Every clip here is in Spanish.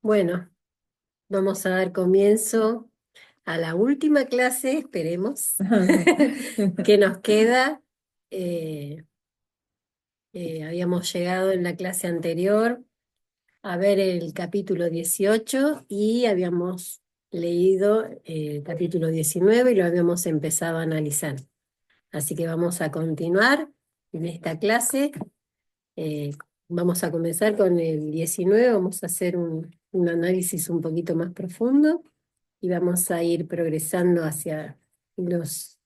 Bueno, vamos a dar comienzo a la última clase, esperemos, que nos queda. Eh, Habíamos llegado en la clase anterior a ver el capítulo 18 y habíamos leído el capítulo 19 y lo habíamos empezado a analizar. Así que vamos a continuar en esta clase. Eh, Vamos a comenzar con el 19, vamos a hacer un análisis un poquito más profundo y vamos a ir progresando hacia los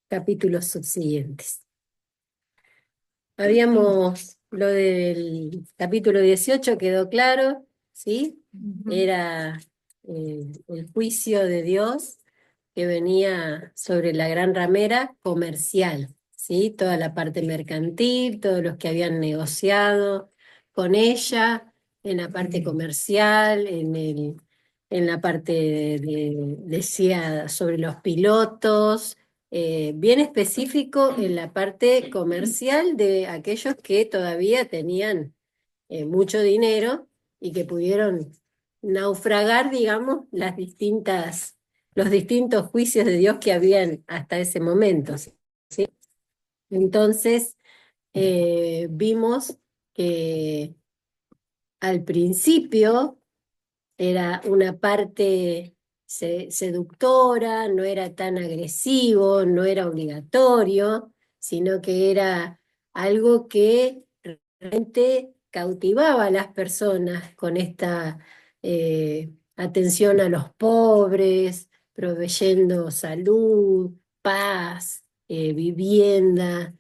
capítulos subsiguientes. Lo del capítulo 18 quedó claro, ¿sí? Era el juicio de Dios que venía sobre la gran ramera comercial, ¿sí? Toda la parte mercantil, todos los que habían negociado con ella, en la parte comercial, en la parte decía sobre los pilotos, bien específico en la parte comercial de aquellos que todavía tenían mucho dinero y que pudieron naufragar, digamos, los distintos juicios de Dios que habían hasta ese momento, ¿sí? Entonces, vimos que al principio era una parte seductora, no era tan agresivo, no era obligatorio, sino que era algo que realmente cautivaba a las personas con esta atención a los pobres, proveyendo salud, paz, vivienda,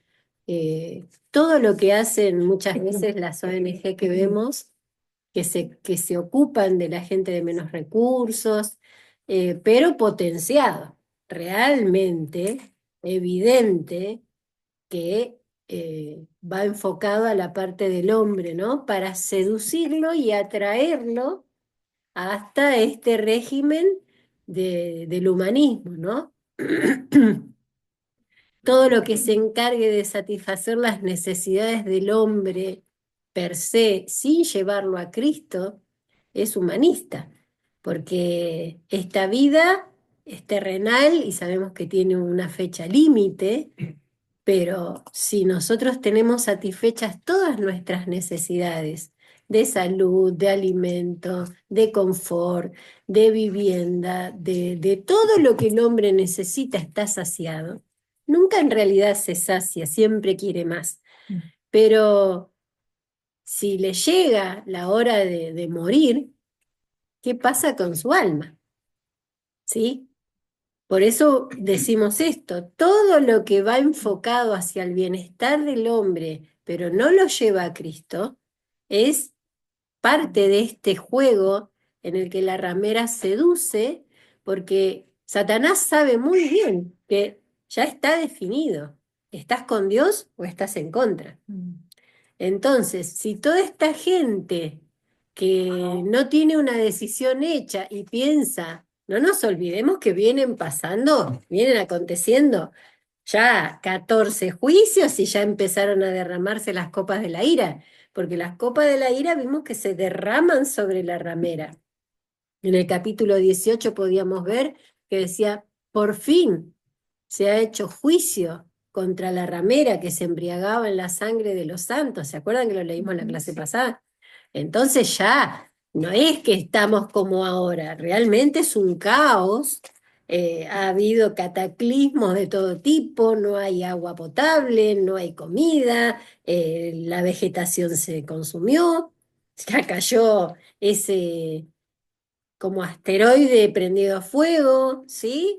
todo lo que hacen muchas veces las ONG que vemos que se ocupan de la gente de menos recursos, pero potenciado, realmente evidente que va enfocado a la parte del hombre, ¿no? Para seducirlo y atraerlo hasta este régimen del humanismo, ¿no? Todo lo que se encargue de satisfacer las necesidades del hombre per se, sin llevarlo a Cristo, es humanista, porque esta vida es terrenal y sabemos que tiene una fecha límite, pero si nosotros tenemos satisfechas todas nuestras necesidades de salud, de alimento, de confort, de vivienda, de todo lo que el hombre necesita está saciado. Nunca en realidad se sacia, siempre quiere más. Pero si le llega la hora de morir, ¿qué pasa con su alma? ¿Sí? Por eso decimos esto, todo lo que va enfocado hacia el bienestar del hombre, pero no lo lleva a Cristo, es parte de este juego en el que la ramera seduce, porque Satanás sabe muy bien que ya está definido, ¿estás con Dios o estás en contra? Entonces, si toda esta gente que no tiene una decisión hecha y piensa, no nos olvidemos que vienen aconteciendo ya 14 juicios y ya empezaron a derramarse las copas de la ira, porque las copas de la ira vimos que se derraman sobre la ramera. En el capítulo 18 podíamos ver que decía, por fin se ha hecho juicio contra la ramera que se embriagaba en la sangre de los santos. ¿Se acuerdan que lo leímos en la clase pasada? Entonces ya no es que estamos como ahora, realmente es un caos. Ha habido cataclismos de todo tipo, no hay agua potable, no hay comida, la vegetación se consumió, ya cayó ese como asteroide prendido a fuego, ¿sí?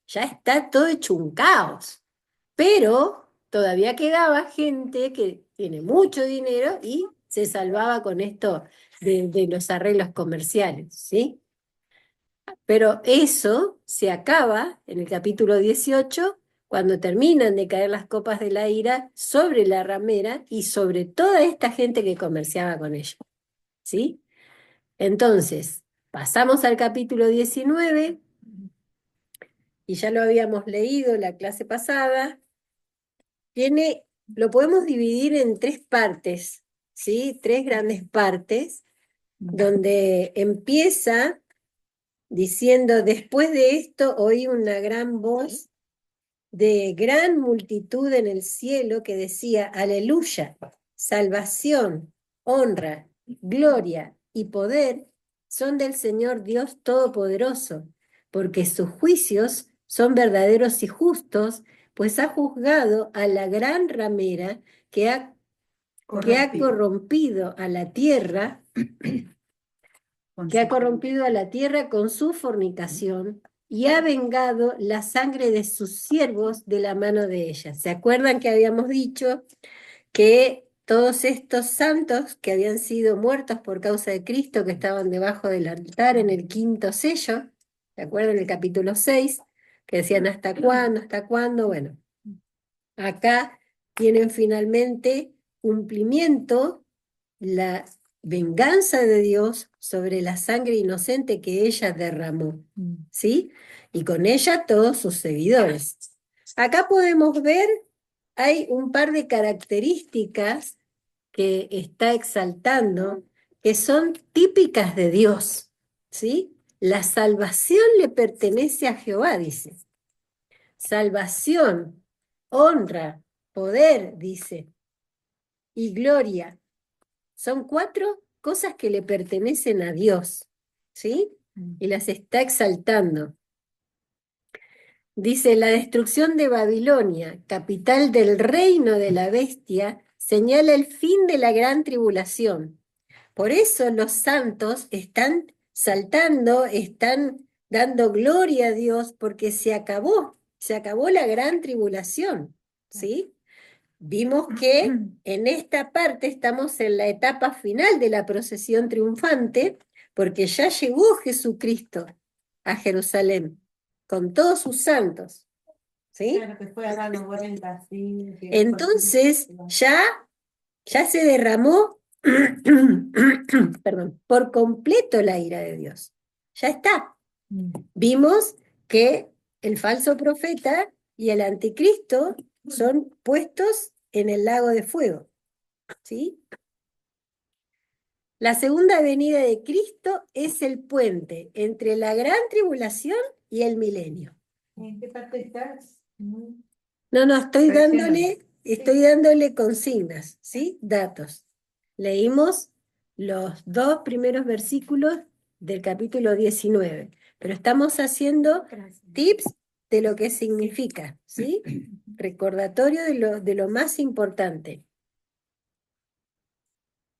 Ya está todo hecho un caos. Pero todavía quedaba gente que tiene mucho dinero y se salvaba con esto de los arreglos comerciales, ¿sí? Pero eso se acaba en el capítulo 18 cuando terminan de caer las copas de la ira sobre la ramera y sobre toda esta gente que comerciaba con ella, ¿sí? Entonces, pasamos al capítulo 19 y ya lo habíamos leído la clase pasada. Lo podemos dividir en tres partes, ¿sí? Tres grandes partes, donde empieza diciendo, después de esto oí una gran voz de gran multitud en el cielo que decía, aleluya, salvación, honra, gloria y poder son del Señor Dios Todopoderoso, porque sus juicios son verdaderos y justos, pues ha juzgado a la gran ramera que ha corrompido a la tierra, con su fornicación y ha vengado la sangre de sus siervos de la mano de ella. ¿Se acuerdan que habíamos dicho que todos estos santos que habían sido muertos por causa de Cristo, que estaban debajo del altar en el quinto sello, ¿se acuerdan? En el capítulo 6, que decían hasta cuándo, hasta cuándo? Bueno, acá tienen finalmente cumplimiento la venganza de Dios sobre la sangre inocente que ella derramó, ¿sí? Y con ella todos sus seguidores. Acá podemos ver, hay un par de características que está exaltando, que son típicas de Dios, ¿sí? La salvación le pertenece a Jehová, dice. Salvación, honra, poder, dice, y gloria. Son cuatro cosas que le pertenecen a Dios, ¿sí? Y las está exaltando. Dice, la destrucción de Babilonia, capital del reino de la bestia, señala el fin de la gran tribulación. Por eso los santos están saltando, están dando gloria a Dios, porque se acabó la gran tribulación, ¿sí? Vimos que en esta parte estamos en la etapa final de la procesión triunfante, porque ya llegó Jesucristo a Jerusalén con todos sus santos, ¿sí? Claro, que fue a dar los 40, sí. Entonces ya se derramó, perdón, por completo la ira de Dios. Ya está. Vimos que el falso profeta y el anticristo son puestos en el lago de fuego, ¿sí? La segunda venida de Cristo es el puente entre la gran tribulación y el milenio. ¿En qué parte estás? No, estoy Seleccionando. dándole consignas, ¿sí? Datos. Leímos los dos primeros versículos del capítulo 19, pero estamos haciendo tips de lo que significa, ¿sí? Recordatorio de lo más importante.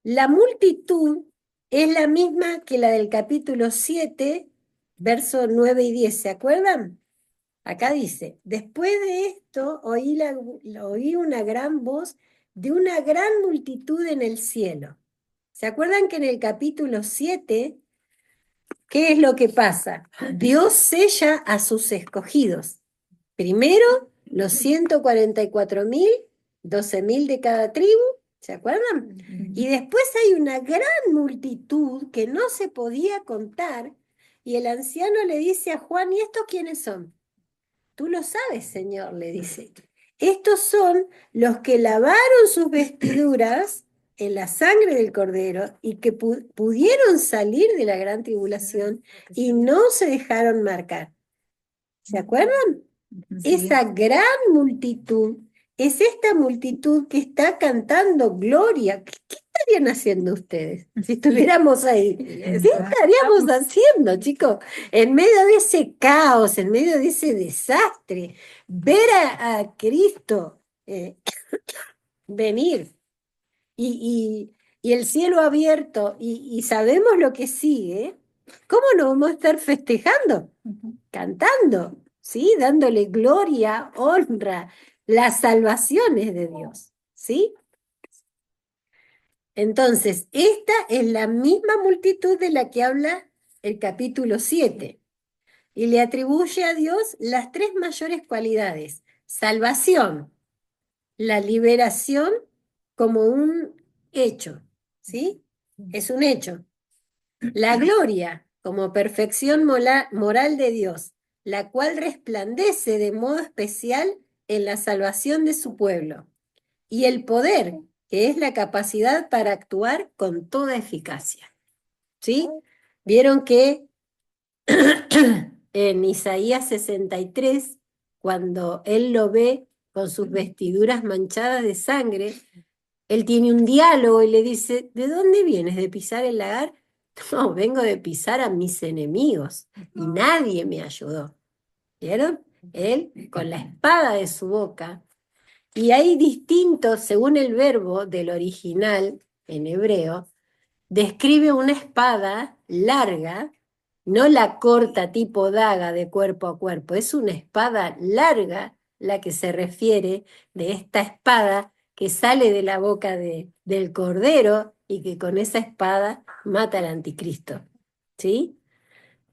La multitud es la misma que la del capítulo 7, versos 9 y 10, ¿se acuerdan? Acá dice, después de esto oí una gran voz de una gran multitud en el cielo. ¿Se acuerdan que en el capítulo 7, qué es lo que pasa? Dios sella a sus escogidos. Primero, los 144.000, 12.000 de cada tribu, ¿se acuerdan? Y después hay una gran multitud que no se podía contar, y el anciano le dice a Juan, ¿y estos quiénes son? Tú lo sabes, Señor, le dice. Estos son los que lavaron sus vestiduras en la sangre del Cordero y que pudieron salir de la gran tribulación y no se dejaron marcar. ¿Se acuerdan? Esa gran multitud es esta multitud que está cantando gloria. ¿Qué estarían haciendo ustedes si estuviéramos ahí? ¿Qué estaríamos haciendo, chicos? En medio de ese caos, en medio de ese desastre, ver a Cristo venir y el cielo abierto y sabemos lo que sigue, ¿cómo no vamos a estar festejando? Cantando, ¿sí? Dándole gloria, honra, las salvaciones de Dios, ¿sí? Entonces, esta es la misma multitud de la que habla el capítulo 7 y le atribuye a Dios las tres mayores cualidades: salvación, la liberación como un hecho, ¿sí? Es un hecho. La gloria como perfección moral de Dios, la cual resplandece de modo especial en la salvación de su pueblo. Y el poder que es la capacidad para actuar con toda eficacia. ¿Sí? Vieron que en Isaías 63, cuando él lo ve con sus vestiduras manchadas de sangre, él tiene un diálogo y le dice, ¿de dónde vienes? ¿De pisar el lagar? No, vengo de pisar a mis enemigos y nadie me ayudó. ¿Vieron? Él con la espada de su boca. Y hay distintos, según el verbo del original en hebreo, describe una espada larga, no la corta tipo daga de cuerpo a cuerpo, es una espada larga la que se refiere de esta espada que sale de la boca del cordero y que con esa espada mata al anticristo. ¿Sí?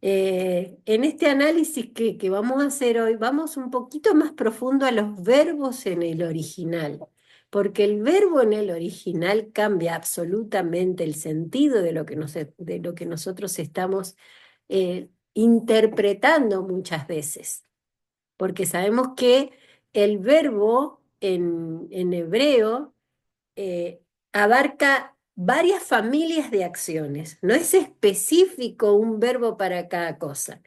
En este análisis que vamos a hacer hoy, vamos un poquito más profundo a los verbos en el original, porque el verbo en el original cambia absolutamente el sentido de lo que nosotros estamos interpretando muchas veces, porque sabemos que el verbo en hebreo eh, abarca varias familias de acciones. No es específico un verbo para cada cosa.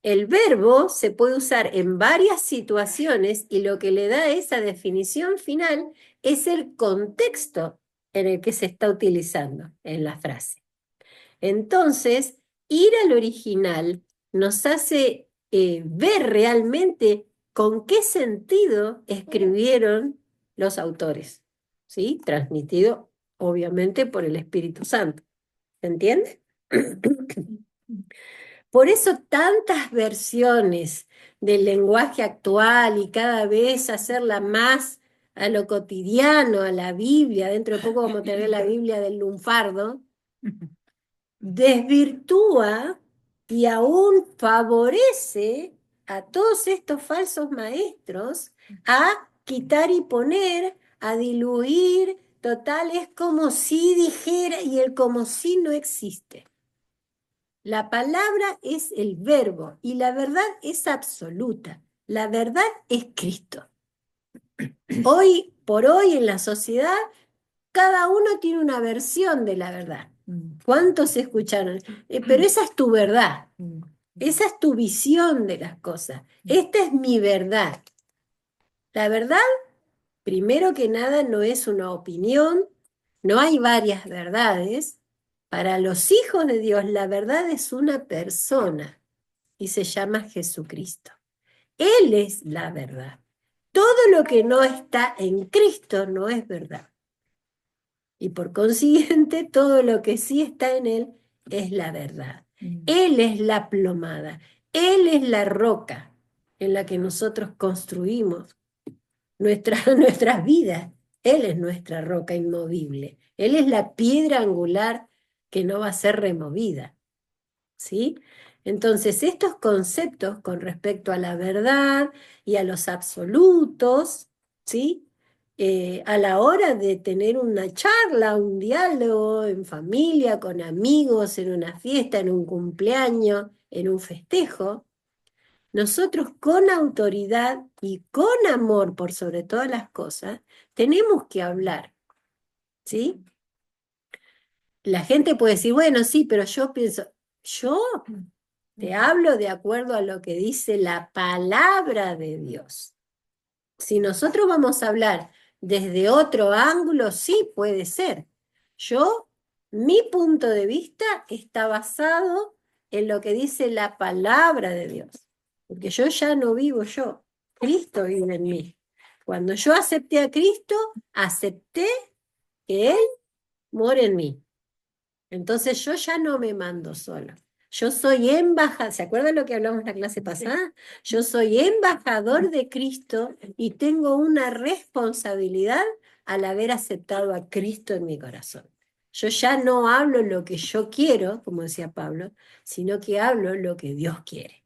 El verbo se puede usar en varias situaciones y lo que le da esa definición final es el contexto en el que se está utilizando en la frase. Entonces, ir al original nos hace ver realmente con qué sentido escribieron los autores, ¿sí? Transmitido obviamente por el Espíritu Santo. ¿Se entiende? Por eso tantas versiones del lenguaje actual y cada vez hacerla más a lo cotidiano, a la Biblia. Dentro de poco vamos a tener la Biblia del lunfardo, desvirtúa y aún favorece a todos estos falsos maestros a quitar y poner, a diluir. Total, es como si dijera, y el como si no existe. La palabra es el verbo y la verdad es absoluta. La verdad es Cristo. Hoy por hoy en la sociedad, cada uno tiene una versión de la verdad. ¿Cuántos escucharon? Pero esa es tu verdad. Esa es tu visión de las cosas. Esta es mi verdad. La verdad, primero que nada, no es una opinión, no hay varias verdades. Para los hijos de Dios, la verdad es una persona y se llama Jesucristo. Él es la verdad. Todo lo que no está en Cristo no es verdad. Y por consiguiente, todo lo que sí está en Él es la verdad. Él es la plomada. Él es la roca en la que nosotros construimos nuestras vidas. Él es nuestra roca inmovible. Él es la piedra angular que no va a ser removida. ¿Sí? Entonces, estos conceptos con respecto a la verdad y a los absolutos, ¿sí? A la hora de tener una charla, un diálogo en familia, con amigos, en una fiesta, en un cumpleaños, en un festejo, nosotros con autoridad y con amor por sobre todas las cosas, tenemos que hablar, ¿sí? La gente puede decir, bueno, sí, pero yo pienso, yo te hablo de acuerdo a lo que dice la palabra de Dios. Si nosotros vamos a hablar desde otro ángulo, sí puede ser. Mi punto de vista está basado en lo que dice la palabra de Dios. Porque yo ya no vivo yo, Cristo vive en mí. Cuando yo acepté a Cristo, acepté que Él mora en mí. Entonces yo ya no me mando solo. Yo soy embajador, ¿se acuerdan lo que hablamos en la clase pasada? Yo soy embajador de Cristo y tengo una responsabilidad al haber aceptado a Cristo en mi corazón. Yo ya no hablo lo que yo quiero, como decía Pablo, sino que hablo lo que Dios quiere.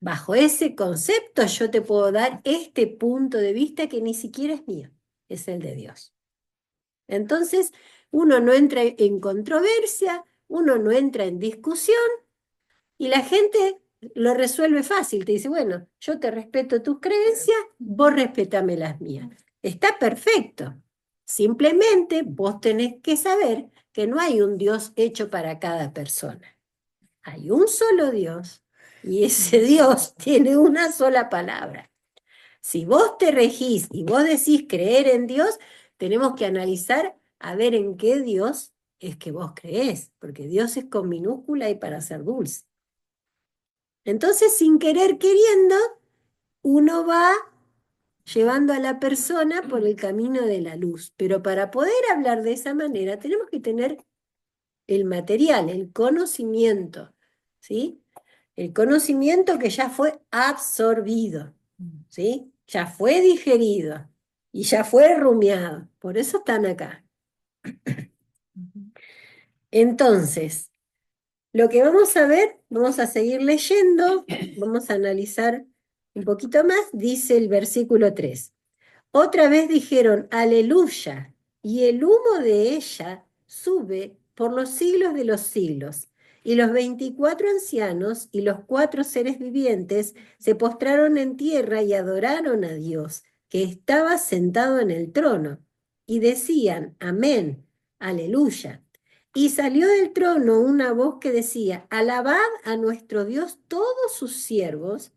Bajo ese concepto yo te puedo dar este punto de vista que ni siquiera es mío, es el de Dios. Entonces, uno no entra en controversia, uno no entra en discusión y la gente lo resuelve fácil. Te dice, bueno, yo te respeto tus creencias, vos respetame las mías. Está perfecto, Simplemente vos tenés que saber que no hay un Dios hecho para cada persona. Hay un solo Dios y ese Dios tiene una sola palabra. Si vos te regís y vos decís creer en Dios, tenemos que analizar a ver en qué Dios es que vos creés, porque Dios es con minúscula y para ser dulce. Entonces, sin querer queriendo, uno va llevando a la persona por el camino de la luz. Pero para poder hablar de esa manera, tenemos que tener el material, el conocimiento, ¿sí? El conocimiento que ya fue absorbido, ¿sí? Ya fue digerido y ya fue rumiado. Por eso están acá. Entonces, lo que vamos a ver, vamos a seguir leyendo, vamos a analizar un poquito más, dice el versículo 3. Otra vez dijeron, aleluya, y el humo de ella sube por los siglos de los siglos. Y los 24 ancianos y los 4 seres vivientes se postraron en tierra y adoraron a Dios, que estaba sentado en el trono, y decían, amén, aleluya. Y salió del trono una voz que decía, alabad a nuestro Dios todos sus siervos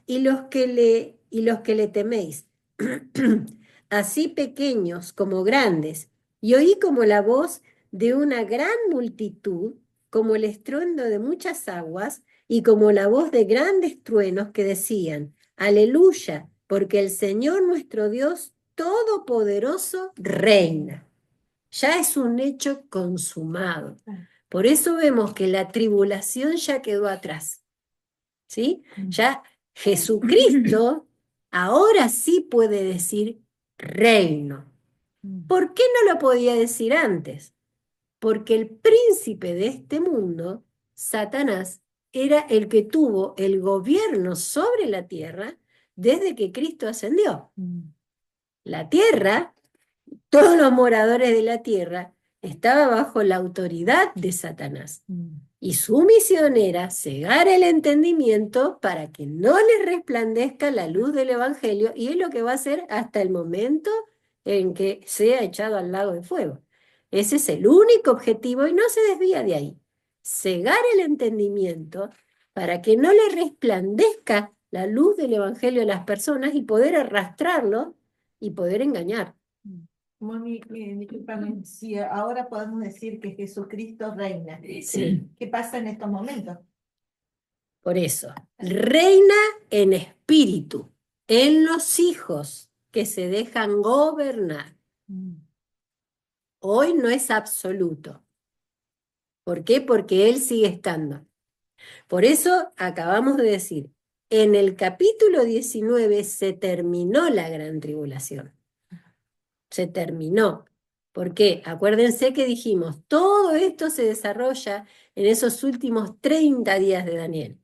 y los que le teméis así pequeños como grandes, y oí como la voz de una gran multitud, como el estruendo de muchas aguas, y como la voz de grandes truenos que decían, aleluya, porque el Señor nuestro Dios Todopoderoso reina. Ya es un hecho consumado. Por eso vemos que la tribulación ya quedó atrás, ¿sí? Ya Jesucristo ahora sí puede decir reino. ¿Por qué no lo podía decir antes? Porque el príncipe de este mundo, Satanás, era el que tuvo el gobierno sobre la tierra desde que Cristo ascendió. La tierra, todos los moradores de la tierra, estaba bajo la autoridad de Satanás. Y su misión era cegar el entendimiento para que no les resplandezca la luz del Evangelio, y es lo que va a hacer hasta el momento en que sea echado al lago de fuego. Ese es el único objetivo y no se desvía de ahí. Cegar el entendimiento para que no le resplandezca la luz del Evangelio a las personas y poder arrastrarlo y poder engañar. Moni, discúlpame, si ahora podemos decir que Jesucristo reina, Sí, ¿qué pasa en estos momentos? por eso. Reina en espíritu, en los hijos que se dejan gobernar. Hoy no es absoluto. ¿Por qué? Porque Él sigue estando. Por eso acabamos de decir, en el capítulo 19 se terminó la gran tribulación. Se terminó. ¿Por qué? Acuérdense que dijimos, todo esto se desarrolla en esos últimos 30 días de Daniel.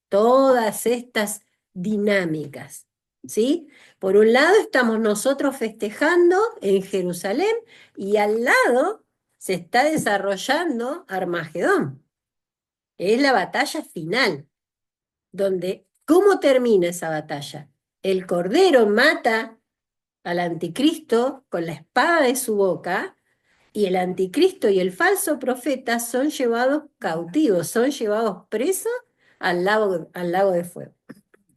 Todas estas dinámicas, ¿sí? Por un lado estamos nosotros festejando en Jerusalén y al lado se está desarrollando Armagedón. Es la batalla final, donde, ¿cómo termina esa batalla? El Cordero mata al anticristo con la espada de su boca, y el anticristo y el falso profeta son llevados cautivos, son llevados presos al lago de fuego.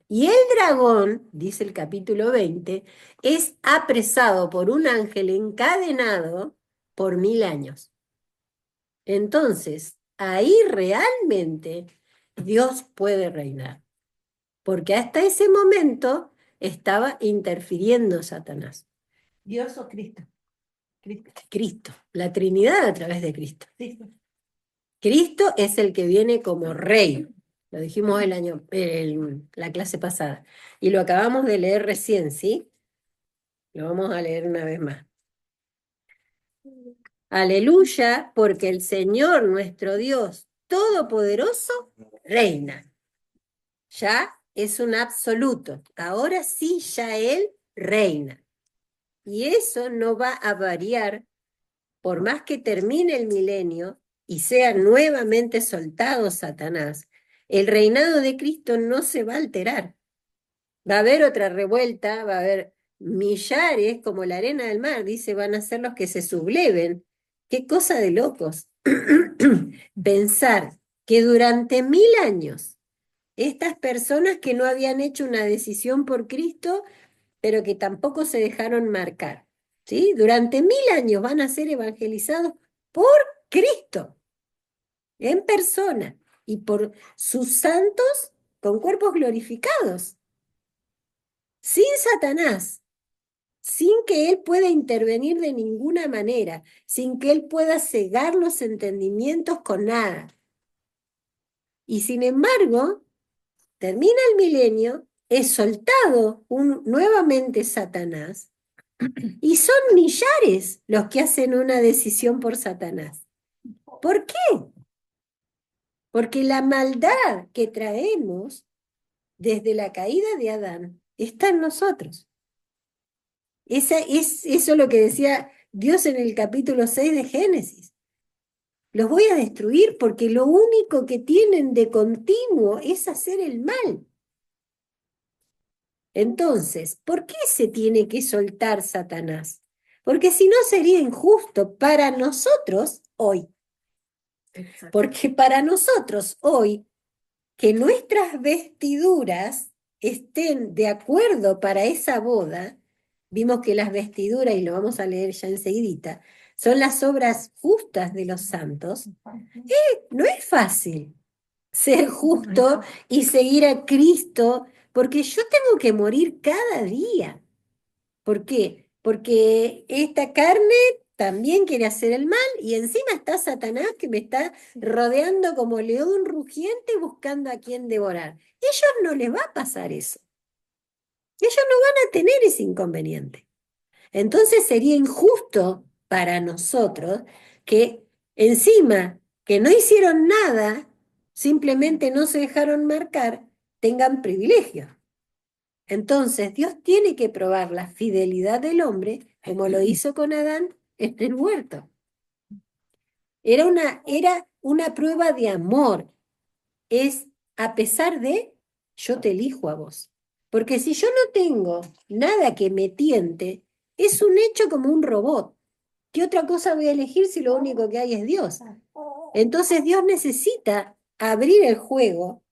Y el dragón, dice el capítulo 20, es apresado por un ángel encadenado por 1000 años. Entonces, ahí realmente Dios puede reinar, porque hasta ese momento estaba interfiriendo Satanás. ¿Dios o Cristo? Cristo, la Trinidad a través de Cristo. Sí. Cristo es el que viene como rey. Lo dijimos la clase pasada. Y lo acabamos de leer recién, ¿sí? Lo vamos a leer una vez más. Aleluya, porque el Señor nuestro Dios Todopoderoso reina. Ya es un absoluto. Ahora sí, ya Él reina. Y eso no va a variar por más que termine el milenio y sea nuevamente soltado Satanás. El reinado de Cristo no se va a alterar. Va a haber otra revuelta, va a haber millares, como la arena del mar, dice, van a ser los que se subleven. Qué cosa de locos. Pensar que durante 1000 años, estas personas que no habían hecho una decisión por Cristo, pero que tampoco se dejaron marcar, ¿sí? Durante 1000 años van a ser evangelizados por Cristo, en persona, y por sus santos con cuerpos glorificados, sin Satanás, sin que él pueda intervenir de ninguna manera, sin que él pueda cegar los entendimientos con nada. Y sin embargo, termina el milenio, es soltado nuevamente Satanás, y son millares los que hacen una decisión por Satanás. ¿Por qué? Porque la maldad que traemos desde la caída de Adán está en nosotros. Eso es lo que decía Dios en el capítulo 6 de Génesis. Los voy a destruir porque lo único que tienen de continuo es hacer el mal. Entonces, ¿por qué se tiene que soltar Satanás? Porque si no sería injusto para nosotros hoy. Porque para nosotros hoy, que nuestras vestiduras estén de acuerdo para esa boda, vimos que las vestiduras, y lo vamos a leer ya enseguidita, son las obras justas de los santos, no es fácil ser justo y seguir a Cristo, porque yo tengo que morir cada día. ¿Por qué? Porque esta carne también quiere hacer el mal y encima está Satanás que me está rodeando como león rugiente buscando a quien devorar. Ellos no les va a pasar eso. Ellos no van a tener ese inconveniente. Entonces sería injusto para nosotros que encima que no hicieron nada, simplemente no se dejaron marcar, tengan privilegios. Entonces Dios tiene que probar la fidelidad del hombre, como lo hizo con Adán en el huerto. Era una prueba de amor. Es a pesar de, yo te elijo a vos. Porque si yo no tengo nada que me tiente, es un hecho como un robot. ¿Qué otra cosa voy a elegir si lo único que hay es Dios? Entonces Dios necesita abrir el juego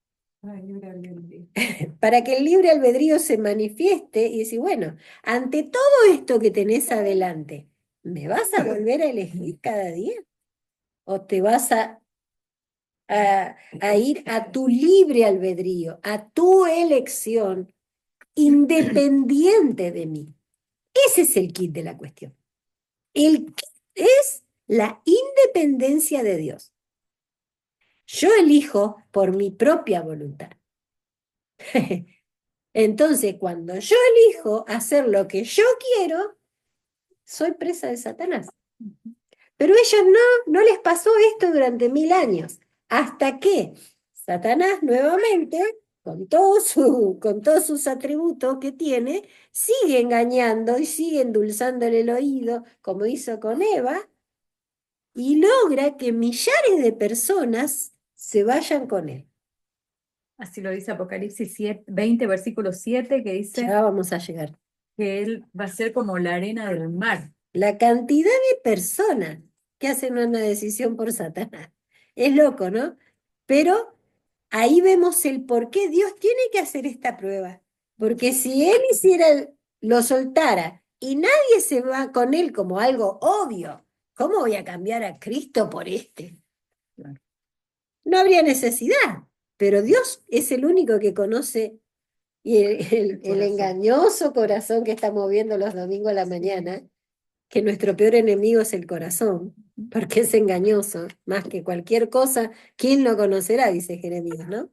para que el libre albedrío se manifieste y decir, bueno, ante todo esto que tenés adelante, ¿me vas a volver a elegir cada día? ¿O te vas a ir a tu libre albedrío, a tu elección, independiente de mí? Ese es el kit de la cuestión. El kit es la independencia de Dios. Yo elijo por mi propia voluntad. Entonces, cuando yo elijo hacer lo que yo quiero, soy presa de Satanás. Pero a ellos no les pasó esto durante 1000 años, hasta que Satanás nuevamente, con todos sus atributos que tiene, sigue engañando y sigue endulzándole el oído, como hizo con Eva, y logra que millares de personas se vayan con él. Así lo dice Apocalipsis 20, versículo 7, que dice Ya vamos a llegar. que él va a ser como la arena del mar. La cantidad de personas que hacen una decisión por Satanás. Es loco, ¿no? Pero ahí vemos el por qué Dios tiene que hacer esta prueba. Porque si él lo soltara y nadie se va con él como algo obvio, ¿cómo voy a cambiar a Cristo por este? No habría necesidad, pero Dios es el único que conoce y el engañoso corazón que está moviendo los domingos a la mañana, que nuestro peor enemigo es el corazón, porque es engañoso, más que cualquier cosa, ¿quién lo conocerá? Dice Jeremías, ¿no?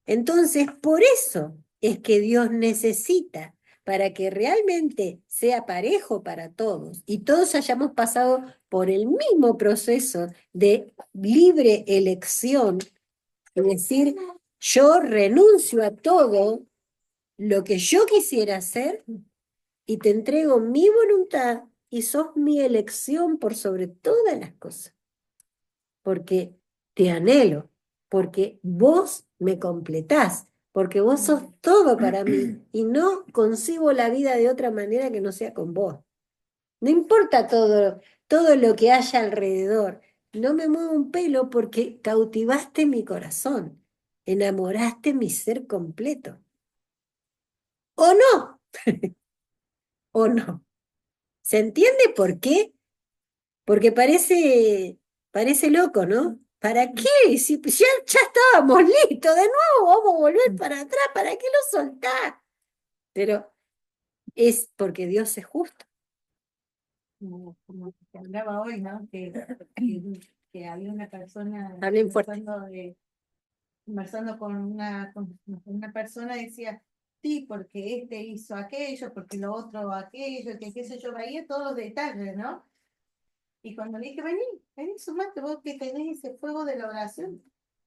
Entonces, por eso es que Dios necesita, para que realmente sea parejo para todos y todos hayamos pasado por el mismo proceso de libre elección, es decir, yo renuncio a todo lo que yo quisiera hacer y te entrego mi voluntad y sos mi elección por sobre todas las cosas, porque te anhelo, porque vos me completás, porque vos sos todo para mí y no concibo la vida de otra manera que no sea con vos. No importa todo lo que haya alrededor, no me muevo un pelo porque cautivaste mi corazón, enamoraste mi ser completo. ¿O no? ¿O no? ¿Se entiende por qué? Porque parece loco, ¿no? ¿Para qué? Si ya estábamos listos, de nuevo vamos a volver para atrás, ¿para qué lo soltás? Pero es porque Dios es justo. Como que hablaba hoy, ¿no? Que había una persona Hablen fuerte. conversando con una persona, decía, sí, porque este hizo aquello, porque lo otro aquello, que qué sé yo, veía todos los detalles, ¿no? Y cuando le dije, vení, sumate vos que tenés ese fuego de la oración.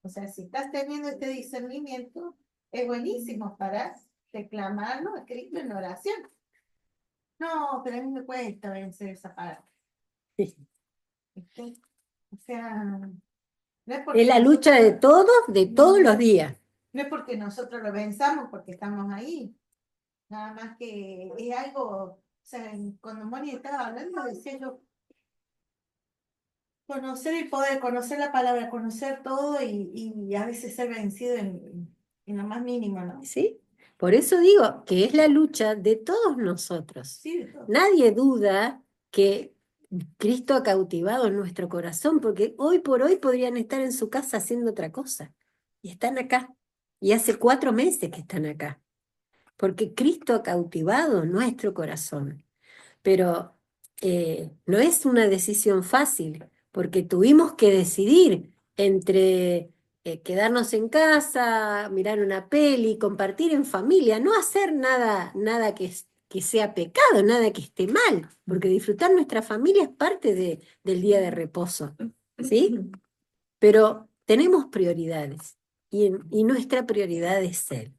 O sea, si estás teniendo este discernimiento, es buenísimo para reclamarlo a Cristo en oración. No, pero a mí me cuesta vencer esa palabra. ¿Viste? O sea, no es Es porque la lucha de todos los días. no es porque nosotros lo venzamos, porque estamos ahí. Nada más que es algo, o sea, cuando Moni estaba hablando, decía yo, conocer el poder, conocer la palabra, conocer todo y a veces ser vencido en lo más mínimo, ¿no? ¿Sí? Por eso digo que es la lucha de todos nosotros. Sí, de todo. Nadie duda que Cristo ha cautivado nuestro corazón, porque hoy por hoy podrían estar en su casa haciendo otra cosa. Y están acá. Y hace 4 meses que están acá. Porque Cristo ha cautivado nuestro corazón. Pero no es una decisión fácil, porque tuvimos que decidir entre quedarnos en casa, mirar una peli, compartir en familia, no hacer nada que sea pecado, nada que esté mal, porque disfrutar nuestra familia es parte del día de reposo, ¿sí? Pero tenemos prioridades y nuestra prioridad es Él.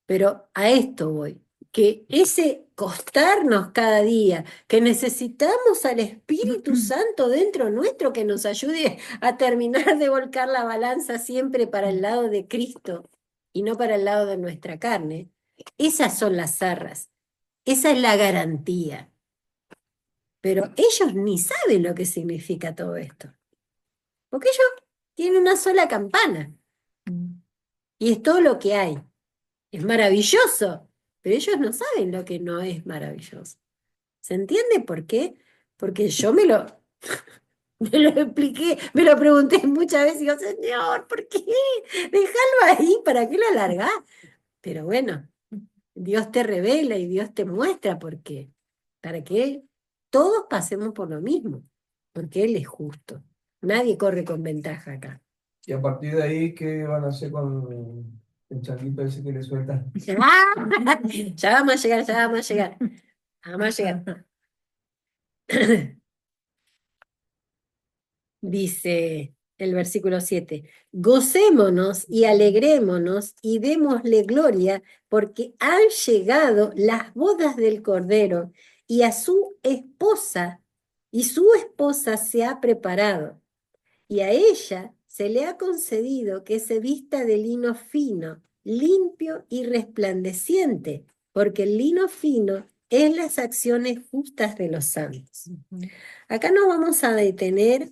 Pero a esto voy, que ese costarnos cada día, que necesitamos al Espíritu Santo dentro nuestro que nos ayude a terminar de volcar la balanza siempre para el lado de Cristo y no para el lado de nuestra carne, esas son las arras, esa es la garantía. Pero ellos ni saben lo que significa todo esto, porque ellos tienen una sola campana y es todo lo que hay. Es maravilloso, pero ellos no saben lo que no es maravilloso. ¿Se entiende por qué? Porque yo me lo expliqué, me lo pregunté muchas veces y digo, Señor, ¿por qué? Déjalo ahí, ¿para qué lo alargás? Pero bueno, Dios te revela y Dios te muestra por qué. Para que todos pasemos por lo mismo, porque Él es justo. Nadie corre con ventaja acá. Y a partir de ahí, ¿qué van a hacer con el changuito ese que le sueltan? ¡Ah! Ya vamos a llegar, ya vamos a llegar. Vamos a llegar. Dice el versículo 7, gocémonos y alegrémonos y démosle gloria porque han llegado las bodas del Cordero y a su esposa, y su esposa se ha preparado, y a ella se le ha concedido que se vista de lino fino, limpio y resplandeciente, porque el lino fino es las acciones justas de los santos. Acá nos vamos a detener,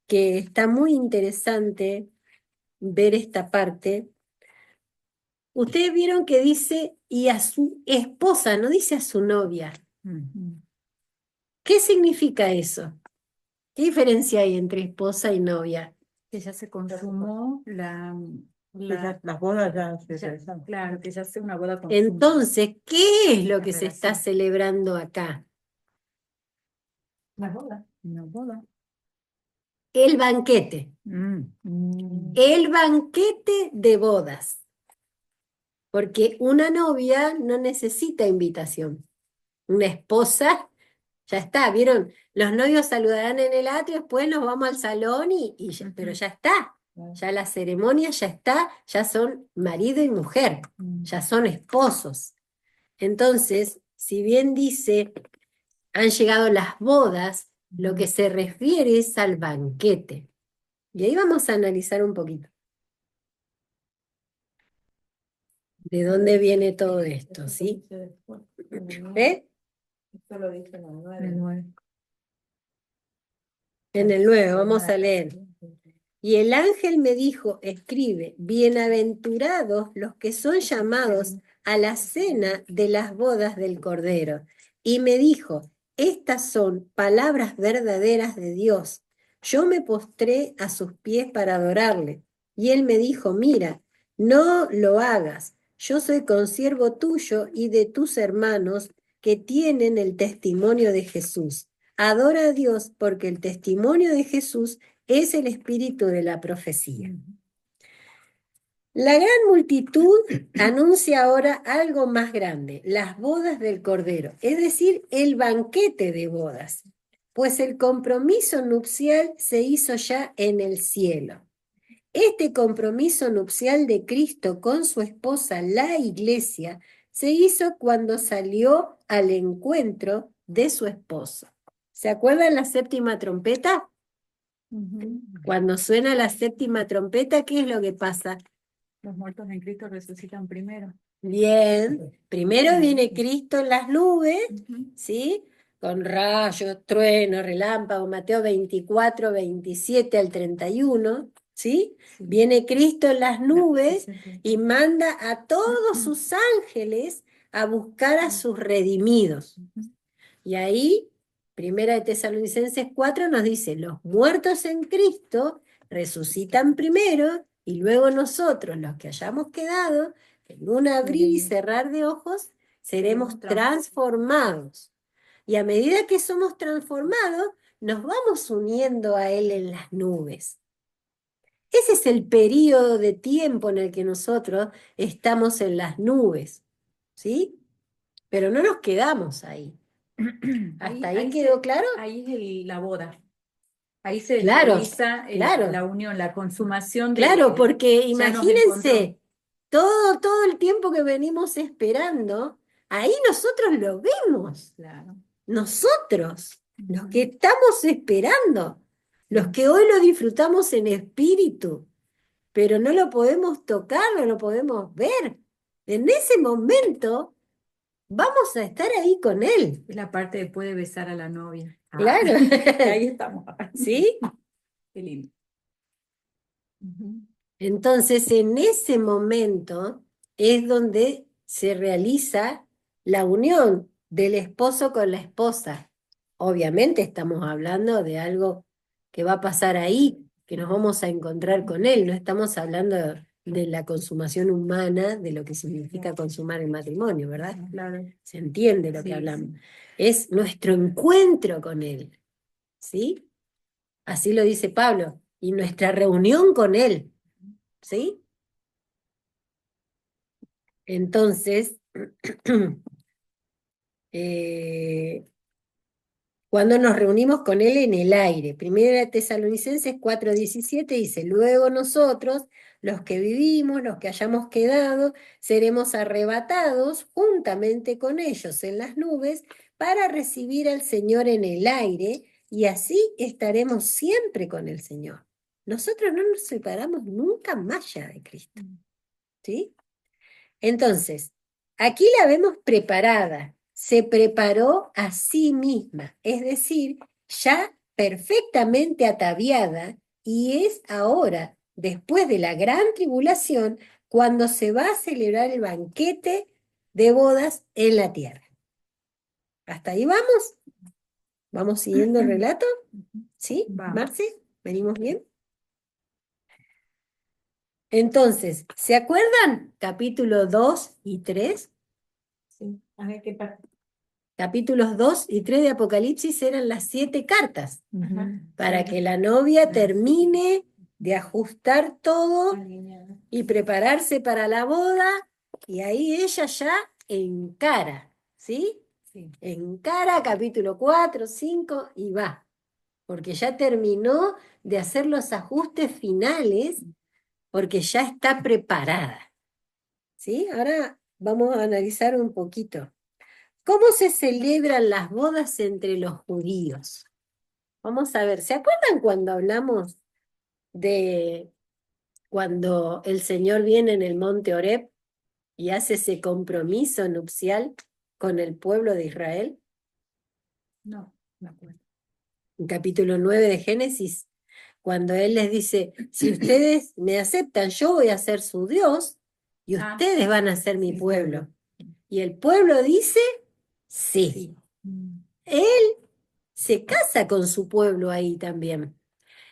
que está muy interesante ver esta parte. Ustedes vieron que dice, y a su esposa, no dice a su novia. ¿Qué significa eso? ¿Qué diferencia hay entre esposa y novia? Que ya se consumó Las bodas ya se ya- realizaron. claro, que ya sea una boda consumada. Entonces, ¿qué es lo La que se está relación. celebrando acá? Las bodas. Una boda. El banquete. El banquete de bodas. Porque una novia no necesita invitación. Una esposa, ya está, ¿vieron? Los novios saludarán en el atrio, después nos vamos al salón pero ya está. Ya la ceremonia ya está, ya son marido y mujer, ya son esposos. Entonces, si bien dice, han llegado las bodas, lo que se refiere es al banquete. Y ahí vamos a analizar un poquito. de dónde viene todo esto, Eso ¿sí? lo dice después, en el nueve. ¿Eh? Esto lo dice en el El 9. 9. En el 9, vamos a leer. Y el ángel me dijo, escribe, bienaventurados los que son llamados a la cena de las bodas del Cordero. Y me dijo, estas son palabras verdaderas de Dios. Yo me postré a sus pies para adorarle. Y él me dijo, mira, no lo hagas. Yo soy consiervo tuyo y de tus hermanos que tienen el testimonio de Jesús. Adora a Dios porque el testimonio de Jesús es el espíritu de la profecía. La gran multitud anuncia ahora algo más grande, las bodas del Cordero, es decir, el banquete de bodas, pues el compromiso nupcial se hizo ya en el cielo. Este compromiso nupcial de Cristo con su esposa, la Iglesia, se hizo cuando salió al encuentro de su esposo. ¿Se acuerdan la séptima trompeta? Cuando suena la séptima trompeta, ¿qué es lo que pasa? Los muertos en Cristo resucitan primero. Bien, primero viene Cristo en las nubes, Ujú. ¿sí? Con rayos, truenos, relámpagos, Mateo 24, 27 al 31, ¿sí? Sí. Viene Cristo en las nubes y Y manda a todos sus ángeles a buscar a sus redimidos. Y ahí, Primera de Tesalonicenses 4 nos dice, los muertos en Cristo resucitan primero y luego nosotros, los que hayamos quedado, en un abrir y cerrar de ojos, seremos transformados. Y a medida que somos transformados, nos vamos uniendo a Él en las nubes. Ese es el periodo de tiempo en el que nosotros estamos en las nubes, ¿sí? Pero no nos quedamos ahí. ¿Hasta ahí quedó claro? Ahí es la boda. Ahí se Claro, realiza claro. la unión, la consumación Claro, porque ya nos encontró. imagínense, todo el tiempo que venimos esperando, ahí nosotros lo vemos. Claro. Nosotros, los que estamos esperando, los que hoy lo disfrutamos en espíritu, pero no lo podemos tocar, no lo podemos ver. En ese momento vamos a estar ahí con Él. Es la parte de puede besar a la novia. Claro. Ahí estamos. ¿Sí? Qué lindo. Ujú. Entonces, en ese momento es donde se realiza la unión del esposo con la esposa. Obviamente estamos hablando de algo que va a pasar ahí, que nos vamos a encontrar con él. No estamos hablando de la consumación humana, de lo que significa consumar el matrimonio, ¿verdad? Claro. Se entiende lo que Sí, hablamos. sí. Es nuestro encuentro con él, ¿sí? Así lo dice Pablo, y nuestra reunión con él, ¿sí? Entonces, cuando nos reunimos con él en el aire, Primera Tesalonicenses 4:17 dice, luego nosotros, los que vivimos, los que hayamos quedado, seremos arrebatados juntamente con ellos en las nubes para recibir al Señor en el aire y así estaremos siempre con el Señor. Nosotros no nos separamos nunca más ya de Cristo, ¿sí? Entonces, aquí la vemos preparada, se preparó a sí misma, es decir, ya perfectamente ataviada y es ahora, después de la gran tribulación, cuando se va a celebrar el banquete de bodas en la tierra. ¿Hasta ahí vamos? ¿Vamos siguiendo el relato? ¿Sí? Vamos. ¿Marce? ¿Venimos bien? Entonces, ¿se acuerdan? Capítulo 2 y 3. Sí. A ver qué parte. Capítulos 2 y 3 de Apocalipsis eran las 7 cartas, Ujú. para que la novia termine de ajustar todo Alineada. y prepararse para la boda, y ahí ella ya encara, ¿sí? Sí. Encara capítulo 4, 5 y va, porque ya terminó de hacer los ajustes finales, porque ya está preparada, ¿sí? Ahora vamos a analizar un poquito. ¿Cómo se celebran las bodas entre los judíos? Vamos a ver, ¿se acuerdan cuando hablamos de cuando el Señor viene en el monte Oreb y hace ese compromiso nupcial con el pueblo de Israel? No, me acuerdo. En capítulo 9 de Génesis, cuando él les dice, si ustedes me aceptan, yo voy a ser su Dios y Ah, ustedes van a ser mi sí, pueblo. Y el pueblo dice, sí. sí. Él se casa con su pueblo ahí también.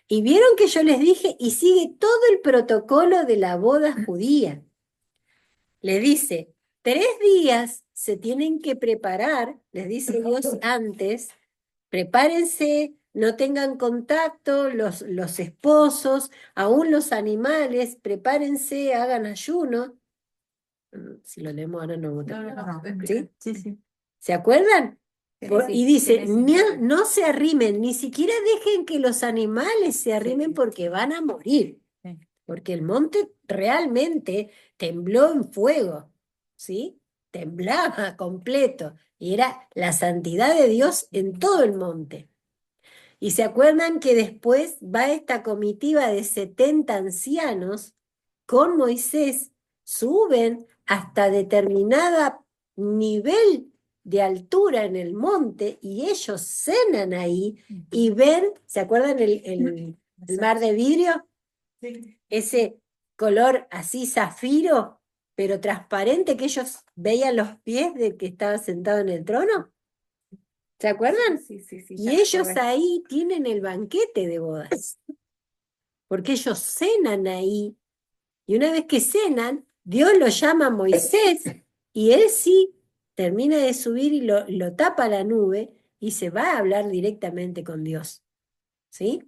Y vieron que yo les dije, y sigue todo el protocolo de la boda judía. Le dice, 3 días se tienen que preparar, les dice Dios antes, prepárense, no tengan contacto, los esposos, aún los animales, prepárense, hagan ayuno. Si lo leemos ahora no. No, ¿Sí? sí, sí. ¿Se acuerdan? Sí, Y dice, Génesis no, 9. no se arrimen, ni siquiera dejen que los animales se arrimen porque van a morir. Sí. Porque el monte realmente tembló en fuego, ¿sí? Temblaba completo. Y era la santidad de Dios en todo el monte. Y se acuerdan que después va esta comitiva de 70 ancianos con Moisés, suben hasta determinada nivel de altura en el monte y ellos cenan ahí y ven, ¿se acuerdan el mar de vidrio? Sí. Ese color así zafiro, pero transparente que ellos veían los pies del que estaba sentado en el trono. ¿Se acuerdan? Sí, sí, sí, Y ya ellos recordé. ahí tienen el banquete de bodas, porque ellos cenan ahí. Y una vez que cenan, Dios lo llama a Moisés y él sí termina de subir y lo tapa la nube y se va a hablar directamente con Dios. ¿Sí?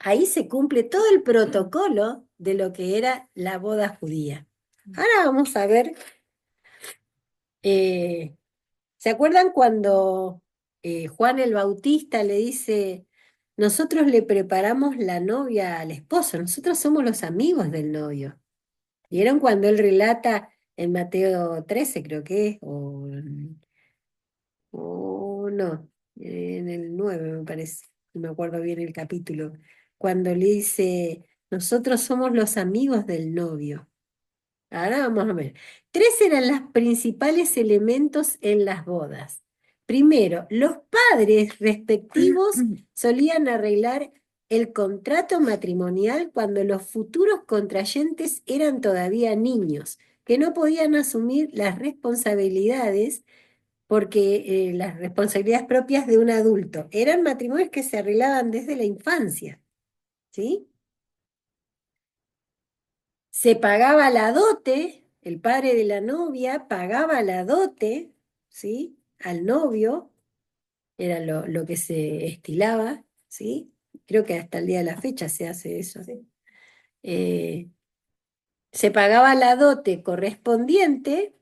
Ahí se cumple todo el protocolo de lo que era la boda judía. Ahora vamos a ver, ¿se acuerdan cuando Juan el Bautista le dice, nosotros le preparamos la novia al esposo, nosotros somos los amigos del novio? ¿Vieron cuando él relata en Mateo 13, creo que es, o no, en el 9 me parece, no me acuerdo bien el capítulo, cuando le dice, nosotros somos los amigos del novio? Ahora vamos a ver. 3 eran los principales elementos en las bodas. Primero, los padres respectivos solían arreglar el contrato matrimonial cuando los futuros contrayentes eran todavía niños, que no podían asumir las responsabilidades porque las responsabilidades propias de un adulto. Eran matrimonios que se arreglaban desde la infancia, ¿sí? Se pagaba la dote, el padre de la novia pagaba la dote, ¿sí? Al novio, era lo que se estilaba, ¿sí? Creo que hasta el día de la fecha se hace eso. Eh, Se pagaba la dote correspondiente.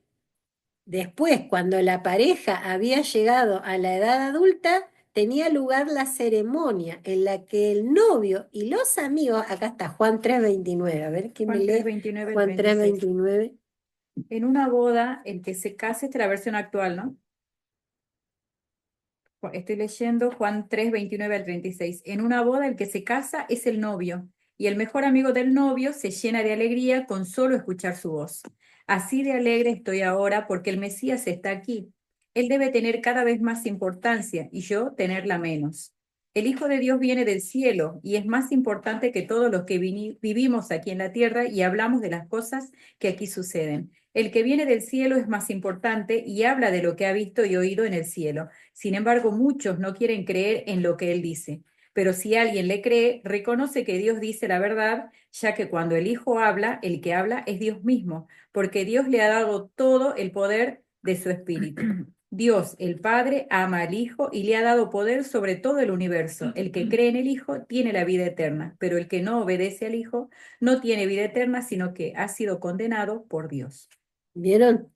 Después, cuando la pareja había llegado a la edad adulta, tenía lugar la ceremonia en la que el novio y los amigos, acá está Juan 3:29, a ver quién me Juan lee 3:29 al Juan 36. 3:29. En una boda, el que se case, esta es la versión actual, ¿no? Estoy leyendo Juan 3:29 al 36. En una boda, el que se casa es el novio, y el mejor amigo del novio se llena de alegría con solo escuchar su voz. Así de alegre estoy ahora porque el Mesías está aquí. Él debe tener cada vez más importancia y yo tenerla menos. El Hijo de Dios viene del cielo y es más importante que todos los que vivimos aquí en la tierra y hablamos de las cosas que aquí suceden. El que viene del cielo es más importante y habla de lo que ha visto y oído en el cielo. Sin embargo, muchos no quieren creer en lo que él dice. Pero si alguien le cree, reconoce que Dios dice la verdad, ya que cuando el Hijo habla, el que habla es Dios mismo, porque Dios le ha dado todo el poder de su Espíritu. Dios, el Padre, ama al Hijo y le ha dado poder sobre todo el universo. El que cree en el Hijo tiene la vida eterna, pero el que no obedece al Hijo no tiene vida eterna, sino que ha sido condenado por Dios. ¿Vieron?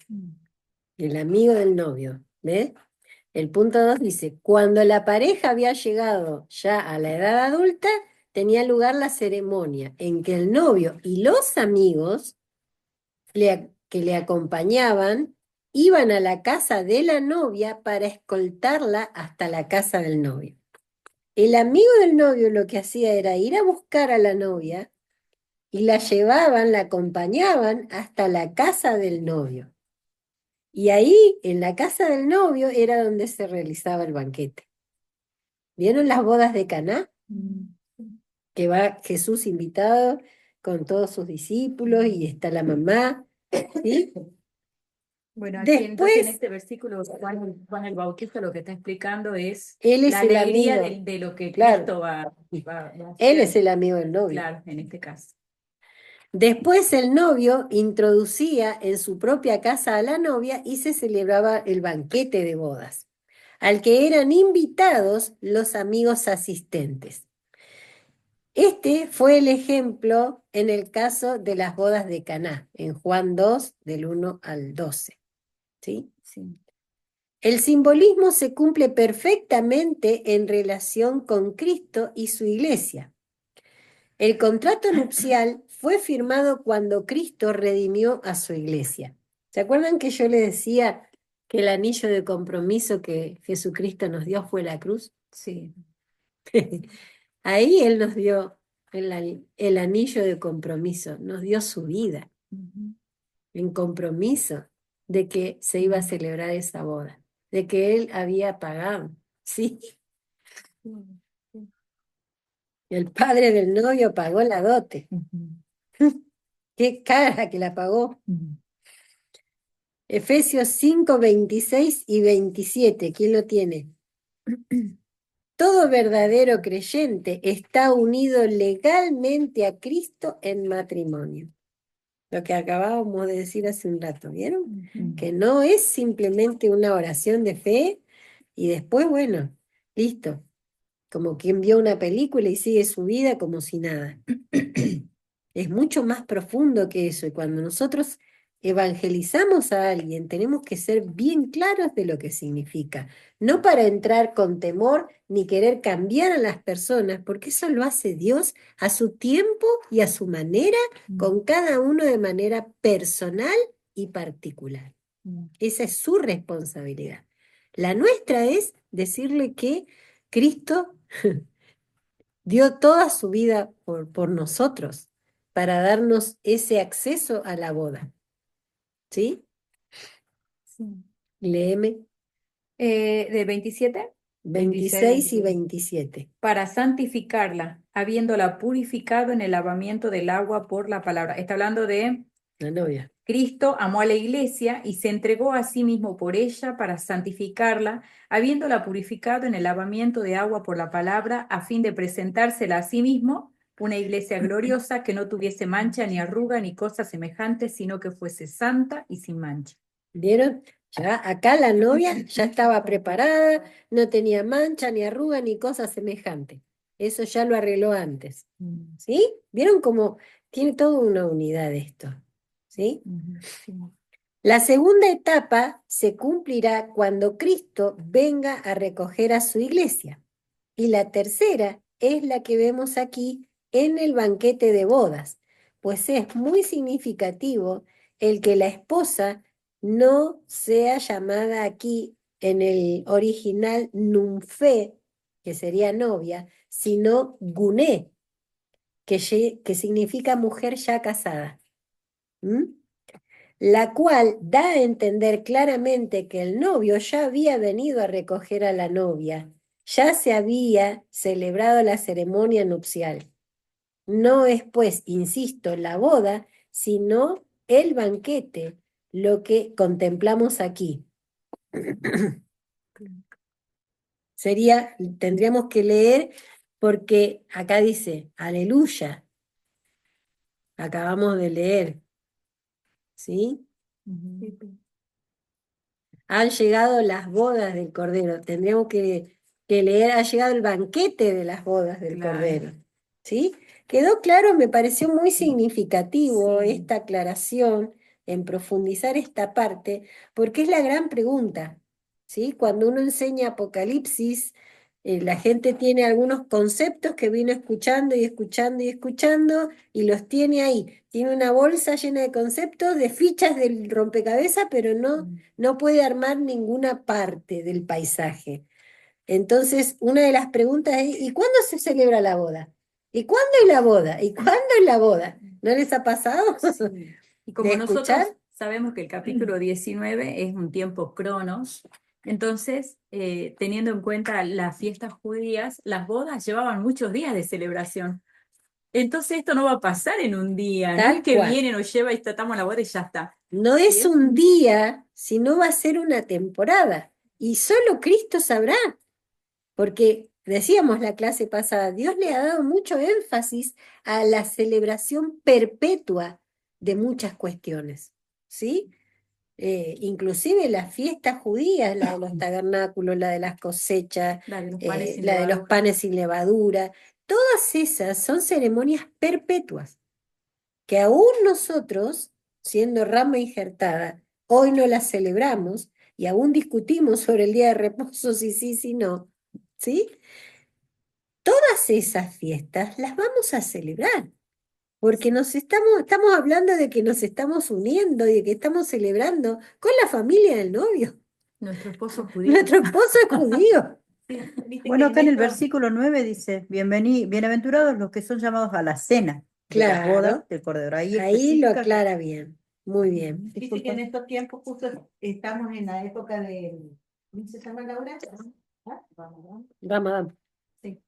El amigo del novio, ¿ves? El punto 2 dice, cuando la pareja había llegado ya a la edad adulta, tenía lugar la ceremonia en que el novio y los amigos que le acompañaban iban a la casa de la novia para escoltarla hasta la casa del novio. El amigo del novio lo que hacía era ir a buscar a la novia y la llevaban, la acompañaban hasta la casa del novio. Y ahí, en la casa del novio, era donde se realizaba el banquete. ¿Vieron las bodas de Caná? Que va Jesús invitado con todos sus discípulos y está la mamá, ¿sí? Bueno, aquí entonces en Después, este versículo Juan el Bautista lo que está explicando es él es la el alegría amigo, de lo que claro, Cristo va a él hacer, es el amigo del novio. claro, en este caso. Después el novio introducía en su propia casa a la novia y se celebraba el banquete de bodas, al que eran invitados los amigos asistentes. Este fue el ejemplo en el caso de las bodas de Caná, en Juan 2, del 1 al 12. ¿Sí? Sí. El simbolismo se cumple perfectamente en relación con Cristo y su iglesia. El contrato nupcial fue firmado cuando Cristo redimió a su iglesia. ¿Se acuerdan que yo les decía que el anillo de compromiso que Jesucristo nos dio fue la cruz? Sí. Ahí Él nos dio el anillo de compromiso, nos dio su vida en compromiso de que se iba a celebrar esa boda, de que Él había pagado, ¿sí? El padre del novio pagó la dote. Qué cara que la pagó. Efesios 5, 26 y 27. ¿Quién lo tiene? Todo verdadero creyente está unido legalmente a Cristo en matrimonio. Lo que acabábamos de decir hace un rato, ¿vieron? Que no es simplemente una oración de fe y después, bueno, listo. Como quien vio una película y sigue su vida como si nada. Es mucho más profundo que eso, y cuando nosotros evangelizamos a alguien, tenemos que ser bien claros de lo que significa, no para entrar con temor ni querer cambiar a las personas, porque eso lo hace Dios a su tiempo y a su manera, con cada uno de manera personal y particular. Esa es su responsabilidad. La nuestra es decirle que Cristo dio toda su vida por nosotros para darnos ese acceso a la boda. ¿Sí? Sí. Léeme ¿Del 27? 26 y 27. Para santificarla, habiéndola purificado en el lavamiento del agua por la palabra. Está hablando de La novia. Cristo amó a la iglesia y se entregó a sí mismo por ella para santificarla, habiéndola purificado en el lavamiento de agua por la palabra, a fin de presentársela a sí mismo una iglesia gloriosa que no tuviese mancha ni arruga ni cosa semejante, sino que fuese santa y sin mancha. ¿Vieron? Ya acá la novia ya estaba preparada, no tenía mancha, ni arruga, ni cosa semejante. Eso ya lo arregló antes. ¿Sí? ¿Vieron cómo tiene toda una unidad esto? ¿Sí? Sí. La segunda etapa se cumplirá cuando Cristo venga a recoger a su iglesia. Y la tercera es la que vemos aquí en el banquete de bodas, pues es muy significativo el que la esposa no sea llamada aquí en el original nunfe, que sería novia, sino guné, que significa mujer ya casada. La cual da a entender claramente que el novio ya había venido a recoger a la novia, ya se había celebrado la ceremonia nupcial. No es, pues, insisto, la boda, sino el banquete, lo que contemplamos aquí. Tendríamos que leer porque acá dice, aleluya, acabamos de leer, ¿sí? Han llegado las bodas del Cordero. Tendríamos que leer, ha llegado el banquete de las bodas del Claro. Cordero. ¿Sí? Quedó claro, me pareció muy significativo Sí. esta aclaración en profundizar esta parte, porque es la gran pregunta. ¿Sí? Cuando uno enseña Apocalipsis, la gente tiene algunos conceptos que vino escuchando y escuchando y escuchando y los tiene ahí. Tiene una bolsa llena de conceptos, de fichas del rompecabezas, pero no puede armar ninguna parte del paisaje. Entonces, una de las preguntas es, ¿y cuándo se celebra la boda? ¿Y cuándo es la boda? ¿Y cuándo es la boda? ¿No les ha pasado Y como de nosotros escuchar? sabemos que el capítulo 19 es un tiempo cronos, entonces, teniendo en cuenta las fiestas judías, las bodas llevaban muchos días de celebración. Entonces esto no va a pasar en un día, no es Tal que cual. viene, nos lleva y tratamos la boda y ya está. No ¿Sí? es un día, sino va a ser una temporada. Y solo Cristo sabrá, porque decíamos la clase pasada, Dios le ha dado mucho énfasis a la celebración perpetua de muchas cuestiones, ¿sí? Inclusive las fiestas judías, la de los tabernáculos, la de las cosechas, La de los panes sin la de los levadura. panes sin levadura, todas esas son ceremonias perpetuas que aún nosotros, siendo rama injertada, hoy no las celebramos y aún discutimos sobre el día de reposo, si sí, si no, ¿sí? Todas esas fiestas las vamos a celebrar, porque estamos hablando de que nos estamos uniendo y de que estamos celebrando con la familia del novio. Nuestro esposo judío. Nuestro esposo es judío. Sí, viste Bueno, que acá en el esto- versículo 9 dice, bienaventurados los que son llamados a la cena de las Claro, bodas del Cordero. Ahí ahí lo especifica. aclara bien, muy bien. Viste que Disculpa. en estos tiempos justo estamos en la época de, ¿cómo se llama, Laura? ¿Ah? Vamos, vamos. Sí.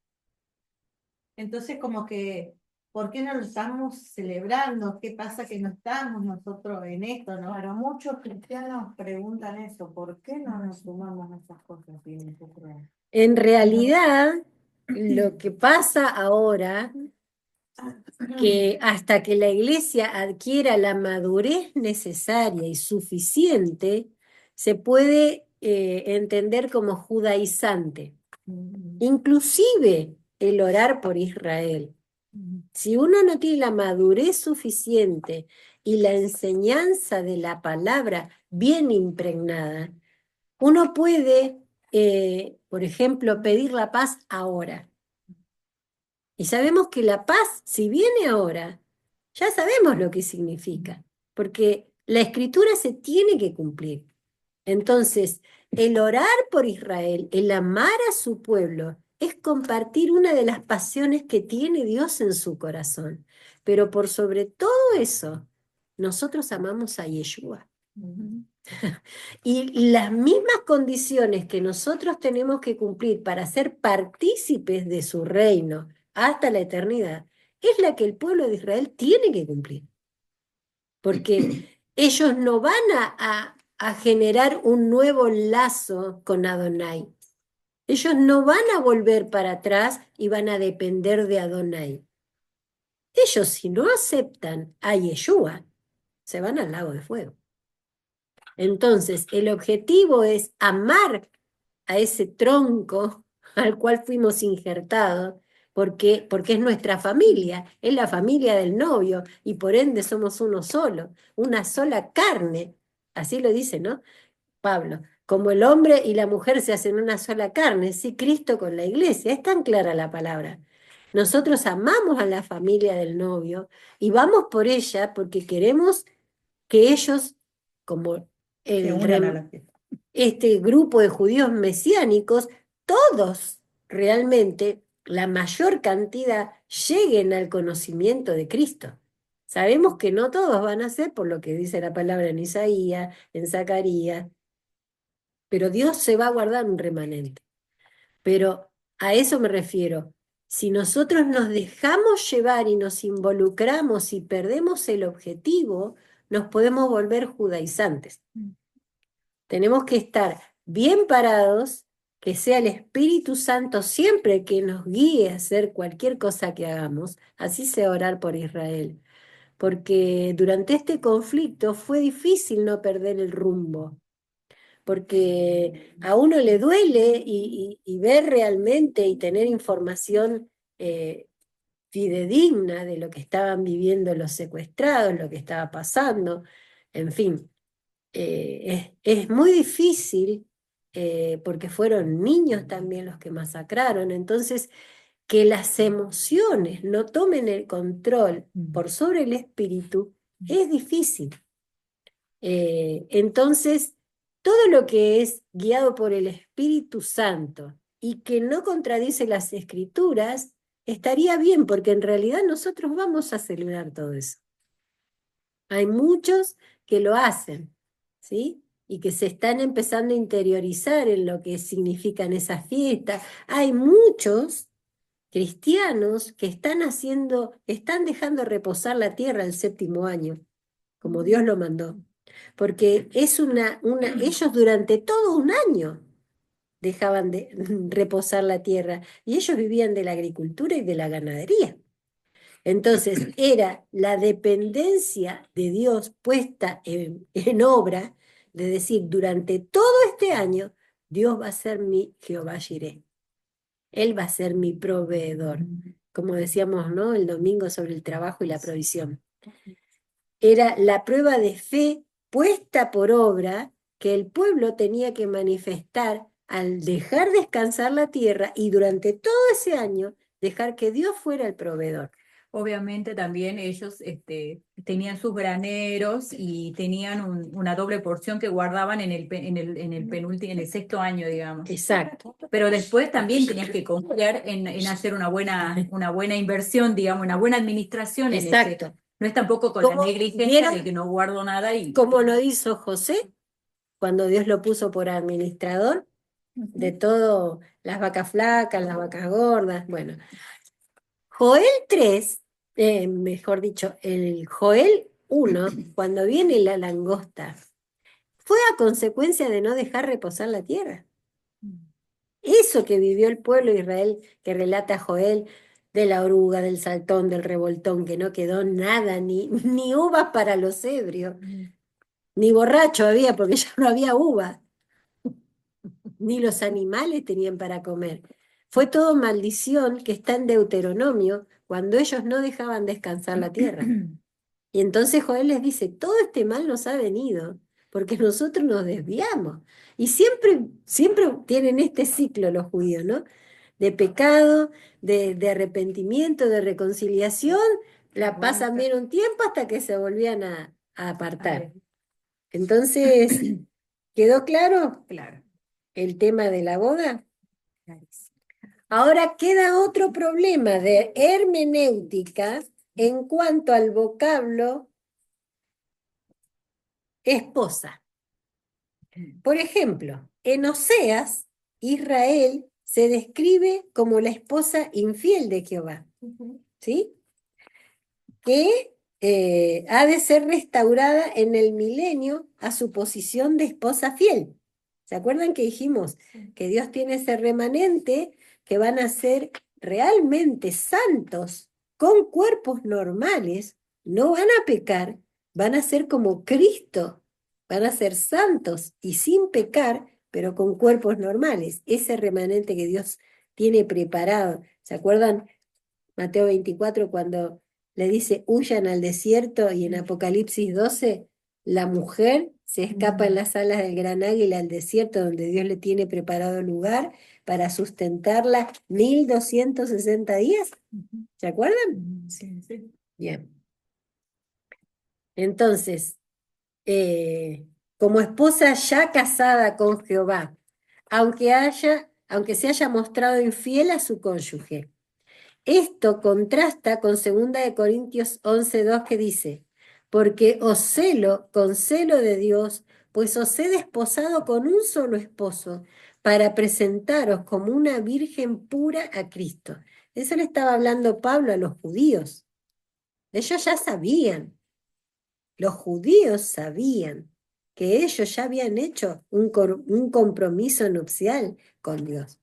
Entonces como que, ¿por qué no lo estamos celebrando? ¿Qué pasa que no estamos nosotros en esto, no? Claro, muchos cristianos preguntan eso, ¿por qué no nos sumamos a esas cosas y nosotros? En realidad, lo que pasa ahora, que hasta que la iglesia adquiera la madurez necesaria y suficiente, se puede entender como judaizante. Inclusive el orar por Israel. Si uno no tiene la madurez suficiente y la enseñanza de la palabra bien impregnada, uno puede, por ejemplo, pedir la paz ahora. Y sabemos que la paz, si viene ahora, ya sabemos lo que significa, porque la escritura se tiene que cumplir. Entonces, el orar por Israel, el amar a su pueblo, es compartir una de las pasiones que tiene Dios en su corazón. Pero por sobre todo eso, nosotros amamos a Yeshua. Y las mismas condiciones que nosotros tenemos que cumplir para ser partícipes de su reino hasta la eternidad, es la que el pueblo de Israel tiene que cumplir. Porque ellos no van a generar un nuevo lazo con Adonai. Ellos no van a volver para atrás y van a depender de Adonai. Ellos, si no aceptan a Yeshua, se van al lago de fuego. Entonces, el objetivo es amar a ese tronco al cual fuimos injertados, porque es nuestra familia, es la familia del novio, y por ende somos uno solo, una sola carne. Así lo dice, ¿no? Pablo. Como el hombre y la mujer se hacen una sola carne, sí, Cristo con la iglesia, es tan clara la palabra. Nosotros amamos a la familia del novio y vamos por ella porque queremos que ellos, como Se el unan a la fiesta. este grupo de judíos mesiánicos, todos realmente, la mayor cantidad, lleguen al conocimiento de Cristo. Sabemos que no todos van a ser por lo que dice la palabra en Isaías, en Zacarías, pero Dios se va a guardar un remanente. Pero a eso me refiero. Si nosotros nos dejamos llevar y nos involucramos y perdemos el objetivo, nos podemos volver judaizantes. Tenemos que estar bien parados, que sea el Espíritu Santo siempre que nos guíe a hacer cualquier cosa que hagamos, así sea orar por Israel. Porque durante este conflicto fue difícil no perder el rumbo, porque a uno le duele y ver realmente y tener información fidedigna de lo que estaban viviendo los secuestrados, lo que estaba pasando, en fin. Es muy difícil porque fueron niños también los que masacraron, entonces que las emociones no tomen el control por sobre el espíritu es difícil. Entonces, todo lo que es guiado por el Espíritu Santo y que no contradice las escrituras estaría bien, porque en realidad nosotros vamos a celebrar todo eso. Hay muchos que lo hacen, ¿sí? Y que se están empezando a interiorizar en lo que significan esas fiestas. Hay muchos cristianos que están dejando reposar la tierra el 7º año, como Dios lo mandó. Porque es ellos durante todo un año dejaban de reposar la tierra y ellos vivían de la agricultura y de la ganadería. Entonces era la dependencia de Dios puesta en obra, de decir, durante todo este año, Dios va a ser mi Jehová Jireh. Él va a ser mi proveedor. Como decíamos, ¿no? El domingo sobre el trabajo y la provisión. Era la prueba de fe puesta por obra que el pueblo tenía que manifestar al dejar descansar la tierra y durante todo ese año dejar que Dios fuera el proveedor. Obviamente también ellos tenían sus graneros y tenían una doble porción que guardaban en el 6º año, digamos. Exacto. Pero después también tenías que confiar en hacer una buena inversión, digamos, una buena administración en ese. Exacto. No es tampoco con la ¿Cómo negligencia vieron? de que no guardo nada y... Como lo hizo José cuando Dios lo puso por administrador de todo, las vacas flacas, las vacas gordas, bueno. Joel 3, mejor dicho, el Joel 1, cuando viene la langosta, fue a consecuencia de no dejar reposar la tierra. Eso que vivió el pueblo de Israel, que relata Joel, de la oruga, del saltón, del revoltón, que no quedó nada, ni uvas para los ebrios, ni borracho había, porque ya no había uvas, ni los animales tenían para comer. Fue todo maldición que está en Deuteronomio, cuando ellos no dejaban descansar la tierra. Y entonces Joel les dice, todo este mal nos ha venido, porque nosotros nos desviamos. Y siempre tienen este ciclo los judíos, ¿no? De pecado, de arrepentimiento, de reconciliación, la pasan bien un tiempo hasta que se volvían a apartar. Entonces, ¿quedó claro Claro. el tema de la boda? Ahora queda otro problema de hermenéutica en cuanto al vocablo esposa. Por ejemplo, en Oseas, Israel se describe como la esposa infiel de Jehová, ¿sí? Que ha de ser restaurada en el milenio a su posición de esposa fiel. ¿Se acuerdan que dijimos que Dios tiene ese remanente que van a ser realmente santos, con cuerpos normales, no van a pecar, van a ser como Cristo, van a ser santos y sin pecar, pero con cuerpos normales? Ese remanente que Dios tiene preparado. ¿Se acuerdan Mateo 24 cuando le dice huyan al desierto, y en Apocalipsis 12 la mujer se escapa en las alas del gran águila al desierto donde Dios le tiene preparado lugar para sustentarla 1260 días? ¿Se acuerdan? Sí, sí. Bien. Entonces, como esposa ya casada con Jehová, aunque se haya mostrado infiel a su cónyuge. Esto contrasta con 2 Corintios 11:2 que dice, porque os celo con celo de Dios, pues os he desposado con un solo esposo, para presentaros como una virgen pura a Cristo. Eso le estaba hablando Pablo a los judíos. Ellos ya sabían, los judíos sabían que ellos ya habían hecho un compromiso nupcial con Dios,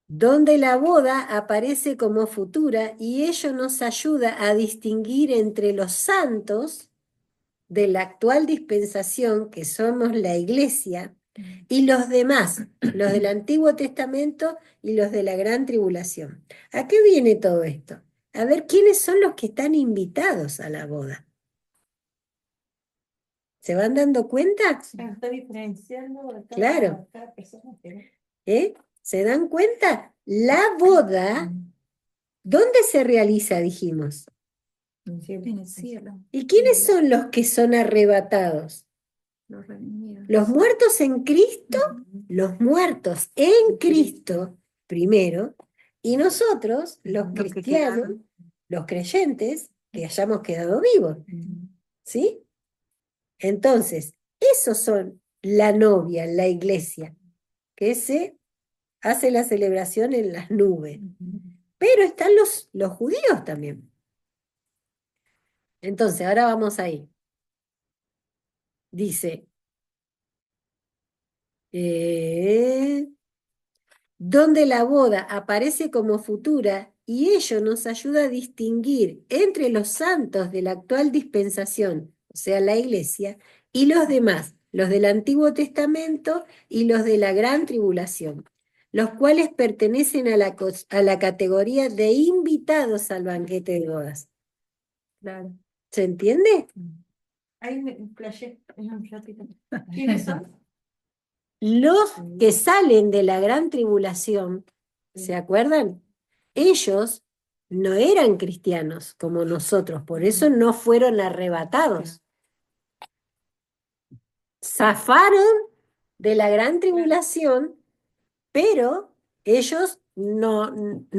donde la boda aparece como futura y ello nos ayuda a distinguir entre los santos de la actual dispensación, que somos la iglesia, y los demás, los del Antiguo Testamento y los de la Gran Tribulación. ¿A qué viene todo esto? A ver quiénes son los que están invitados a la boda. ¿Se van dando cuenta? Está diferenciando de Claro. cada persona. ¿Se dan cuenta? La boda, ¿dónde se realiza, dijimos? En el cielo. ¿Y quiénes son los que son arrebatados? Los redimidos. Los muertos en Cristo, los muertos en Cristo, primero, y nosotros, los Los que cristianos, quedaron. los creyentes, que hayamos quedado vivos, ¿sí? Entonces, esos son la novia, la iglesia, que se hace la celebración en las nubes. Pero están los judíos también. Entonces, ahora vamos ahí. Dice, donde la boda aparece como futura y ello nos ayuda a distinguir entre los santos de la actual dispensación, o sea, la iglesia, y los demás, los del Antiguo Testamento y los de la Gran Tribulación, los cuales pertenecen a la categoría de invitados al banquete de bodas. Claro. ¿Se entiende? Ahí me flashé, un ratito. ¿Quiénes son? Los que salen de la gran tribulación, ¿se acuerdan? Ellos no eran cristianos como nosotros, por eso no fueron arrebatados. Zafaron de la gran tribulación, pero ellos no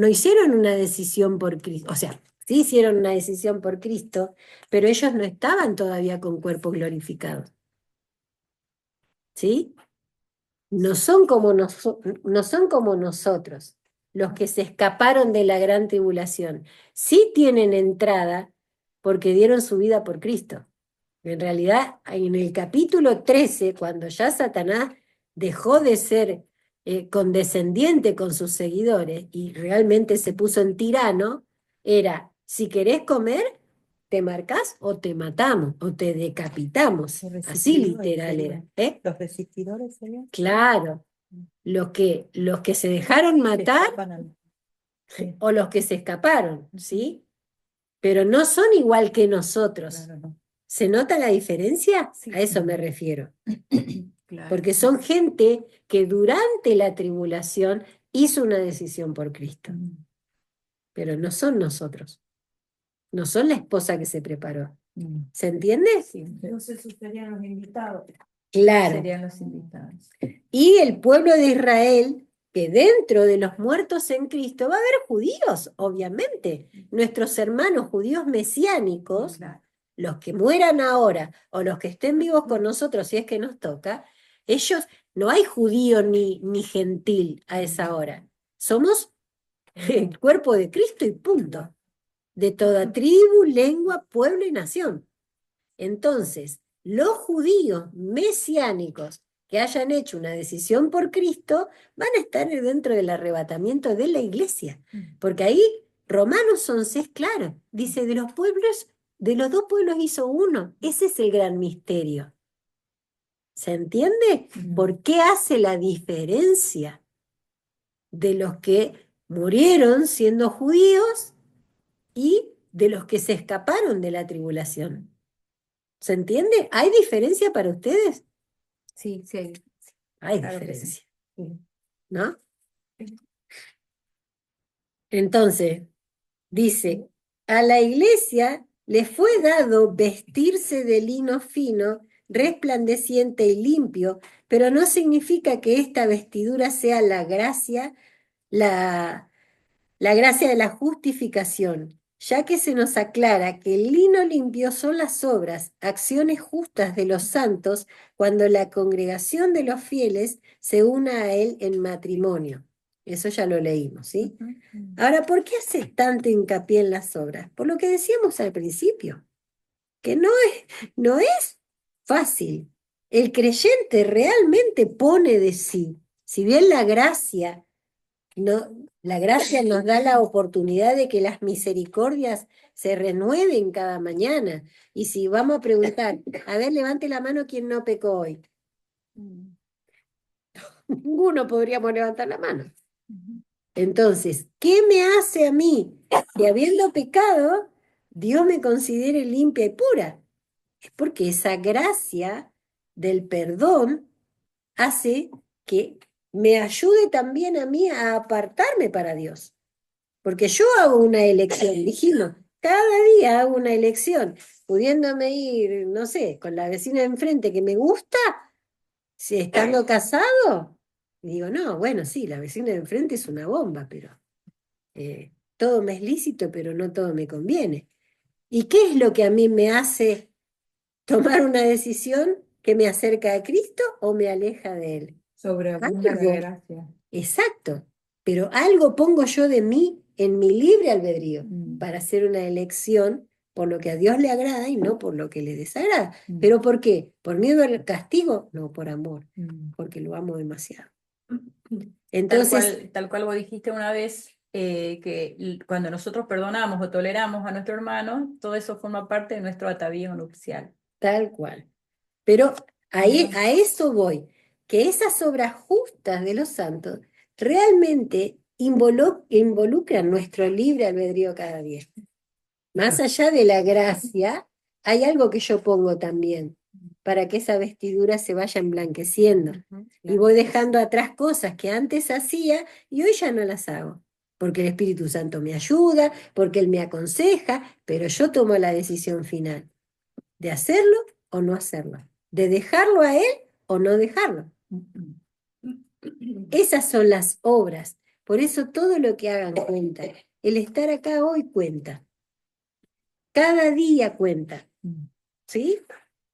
hicieron una decisión por Cristo. O sea, sí hicieron una decisión por Cristo, pero ellos no estaban todavía con cuerpos glorificados. ¿Sí? No son como nosotros, los que se escaparon de la gran tribulación. Sí tienen entrada porque dieron su vida por Cristo. En realidad, en el capítulo 13, cuando ya Satanás dejó de ser condescendiente con sus seguidores y realmente se puso en tirano, era, si querés comer, te marcás o te matamos o te decapitamos. Los Así resistidores literal era. serían. ¿Eh? Los resistidores serían. Claro, los que se dejaron Se matar escapan sí, o los que se escaparon, ¿sí? Pero no son igual que nosotros. claro, no. ¿Se nota la diferencia? Sí. A eso me refiero. Claro. Porque son gente que durante la tribulación hizo una decisión por Cristo. Pero no son nosotros. No son la esposa que se preparó. ¿Se entiende? Sí, Entonces serían los invitados. Claro. serían los invitados. Y el pueblo de Israel, que dentro de los muertos en Cristo va a haber judíos, obviamente. Nuestros hermanos judíos mesiánicos, Claro. los que mueran ahora o los que estén vivos con nosotros, si es que nos toca, ellos, no hay judío ni gentil a esa hora. Somos el cuerpo de Cristo y punto. De toda tribu, lengua, pueblo y nación. Entonces, los judíos mesiánicos que hayan hecho una decisión por Cristo van a estar dentro del arrebatamiento de la iglesia. Porque ahí Romanos 11 es claro. Dice, de los pueblos, de los dos pueblos hizo uno. Ese es el gran misterio. ¿Se entiende? ¿Por qué hace la diferencia de los que murieron siendo judíos y de los que se escaparon de la tribulación? ¿Se entiende? ¿Hay diferencia para ustedes? Sí, sí. Hay Claro que diferencia, sí. ¿no? Entonces, dice, a la iglesia le fue dado vestirse de lino fino, resplandeciente y limpio, pero no significa que esta vestidura sea la gracia de la justificación, ya que se nos aclara que el lino limpio son las obras, acciones justas de los santos cuando la congregación de los fieles se una a él en matrimonio. Eso ya lo leímos, ¿sí? Ahora, ¿por qué hace tanto hincapié en las obras? Por lo que decíamos al principio, que no es fácil. El creyente realmente pone de sí, si bien la gracia nos da la oportunidad de que las misericordias se renueven cada mañana. Y si vamos a preguntar, a ver, levante la mano quien no pecó hoy. Ninguno podríamos levantar la mano. Entonces, ¿qué me hace a mí que habiendo pecado, Dios me considere limpia y pura? Es porque esa gracia del perdón hace que me ayude también a mí a apartarme para Dios. Porque yo hago una elección, dijimos, cada día hago una elección, pudiéndome ir, no sé, con la vecina de enfrente que me gusta, si estando casado, Y digo, no, bueno, sí, la vecina de enfrente es una bomba, pero todo me es lícito, pero no todo me conviene. ¿Y qué es lo que a mí me hace tomar una decisión que me acerca a Cristo o me aleja de Él? Sobreabunda la Algo, gracia. exacto, pero algo pongo yo de mí en mi libre albedrío Mm, para hacer una elección por lo que a Dios le agrada y no por lo que le desagrada. mm, ¿Pero por qué? ¿Por miedo al castigo? No, por amor, mm. porque lo amo demasiado. Tal Entonces, cual vos dijiste una vez, que cuando nosotros perdonamos o toleramos a nuestro hermano, todo eso forma parte de nuestro atavío nupcial. tal cual. Pero ahí, Ujú. a eso voy, que esas obras justas de los santos realmente involucran nuestro libre albedrío cada día. Más allá de la gracia, hay algo que yo pongo también para que esa vestidura se vaya emblanqueciendo. Ujú, Y claro. voy dejando atrás cosas que antes hacía y hoy ya no las hago. Porque el Espíritu Santo me ayuda, porque Él me aconseja, pero yo tomo la decisión final de hacerlo o no hacerlo, de dejarlo a Él o no dejarlo. Esas son las obras. Por eso todo lo que hagan cuenta. El estar acá hoy cuenta. Cada día cuenta. Mm. ¿Sí?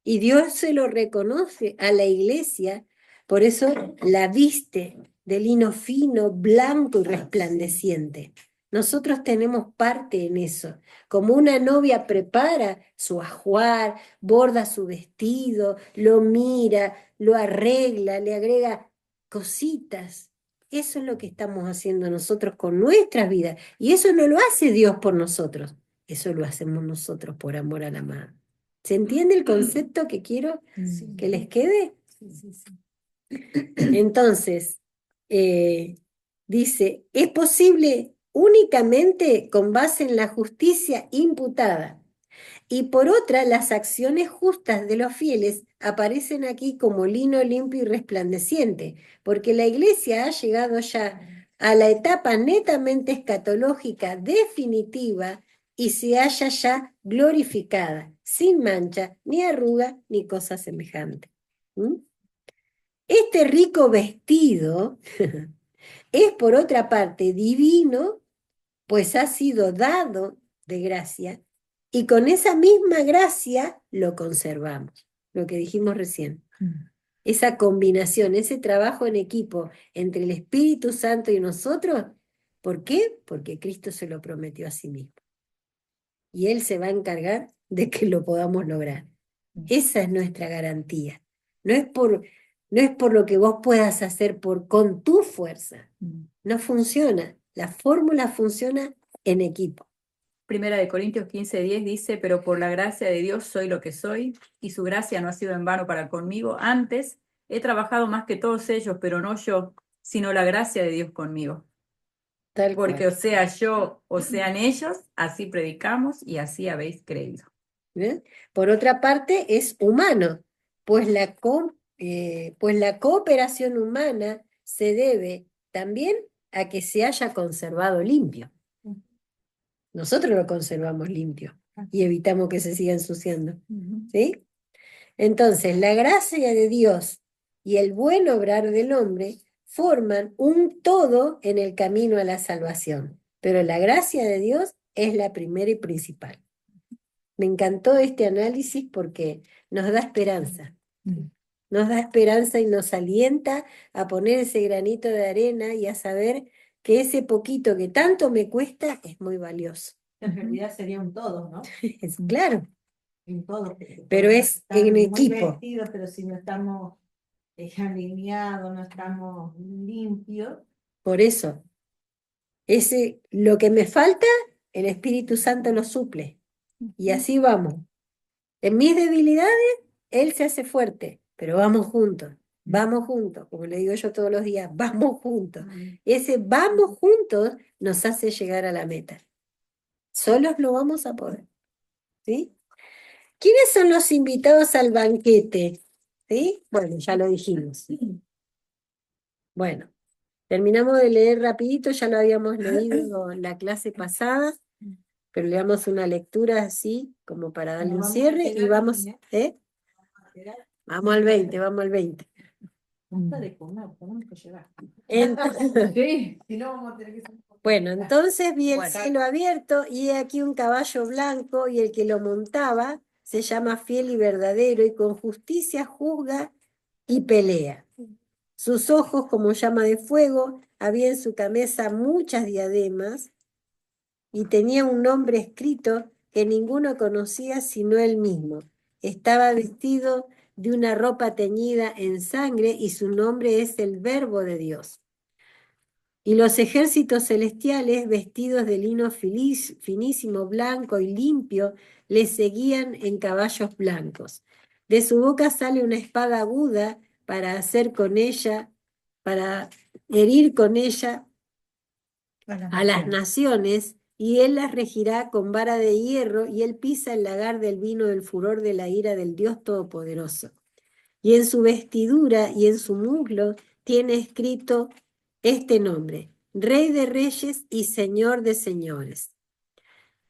Y Dios se lo reconoce a la iglesia, por eso la viste de lino fino, blanco y resplandeciente. Nosotros tenemos parte en eso. Como una novia prepara su ajuar, borda su vestido, lo mira, lo arregla, le agrega cositas. Eso es lo que estamos haciendo nosotros con nuestras vidas. Y eso no lo hace Dios por nosotros. Eso lo hacemos nosotros por amor a la amada. ¿Se entiende el concepto que quiero Mm. que les quede? Sí, sí, sí. Entonces, dice, es posible únicamente con base en la justicia imputada. Y por otra, las acciones justas de los fieles aparecen aquí como lino limpio y resplandeciente, porque la iglesia ha llegado ya a la etapa netamente escatológica definitiva y se halla ya glorificada, sin mancha, ni arruga, ni cosa semejante. ¿Mm? Este rico vestido es, por otra parte, divino, pues ha sido dado de gracia, y con esa misma gracia lo conservamos, lo que dijimos recién. Mm. Esa combinación, ese trabajo en equipo entre el Espíritu Santo y nosotros, ¿por qué? Porque Cristo se lo prometió a sí mismo. Y Él se va a encargar de que lo podamos lograr. Esa es nuestra garantía. No es por lo que vos puedas hacer con tu fuerza. Mm. No funciona. La fórmula funciona en equipo. Primera de Corintios 15:10 dice, pero por la gracia de Dios soy lo que soy, y su gracia no ha sido en vano para conmigo. Antes he trabajado más que todos ellos, pero no yo, sino la gracia de Dios conmigo. Tal Porque cual. o sea yo, o sean ellos, así predicamos y así habéis creído. ¿Eh? Por otra parte, es humano, pues pues la cooperación humana se debe también a que se haya conservado limpio. Nosotros lo conservamos limpio y evitamos que se siga ensuciando. Ujú. ¿Sí? Entonces, la gracia de Dios y el buen obrar del hombre forman un todo en el camino a la salvación. Pero la gracia de Dios es la primera y principal. Me encantó este análisis porque nos da esperanza. Mm. Nos da esperanza y nos alienta a poner ese granito de arena y a saber que ese poquito que tanto me cuesta es muy valioso. En realidad sería un todo, ¿no? Es claro, Un todo. Porque pero podemos es estar en muy equipo. vestidos, pero si no estamos alineados, no estamos limpios. Por eso, lo que me falta, el Espíritu Santo lo suple. Y así vamos. En mis debilidades, Él se hace fuerte, pero vamos juntos, como le digo yo todos los días, vamos juntos. Ese vamos juntos nos hace llegar a la meta. Solos no vamos a poder. ¿Sí? ¿Quiénes son los invitados al banquete? ¿Sí? Bueno, ya lo dijimos. Bueno, terminamos de leer rapidito, ya lo habíamos leído la clase pasada, pero le damos una lectura así, como para darle un Vamos a cierre, y llegar, vamos, Virginia. ¿eh? Vamos al 20, vamos al 20. Basta de comer, tenemos que llevar. Entonces, Sí. Si no, vamos a tener que hacer bueno, entonces vi el Bueno. cielo abierto y he aquí un caballo blanco y el que lo montaba se llama Fiel y Verdadero y con justicia juzga y pelea. Sus ojos como llama de fuego, había en su cabeza muchas diademas y tenía un nombre escrito que ninguno conocía sino él mismo. Estaba vestido de una ropa teñida en sangre y su nombre es el Verbo de Dios. Y los ejércitos celestiales, vestidos de lino finísimo, blanco y limpio, le seguían en caballos blancos. De su boca sale una espada aguda para hacer con ella, para herir con ella a las naciones, y él las regirá con vara de hierro, y él pisa el lagar del vino del furor de la ira del Dios Todopoderoso. Y en su vestidura y en su muslo tiene escrito este nombre: Rey de Reyes y Señor de Señores.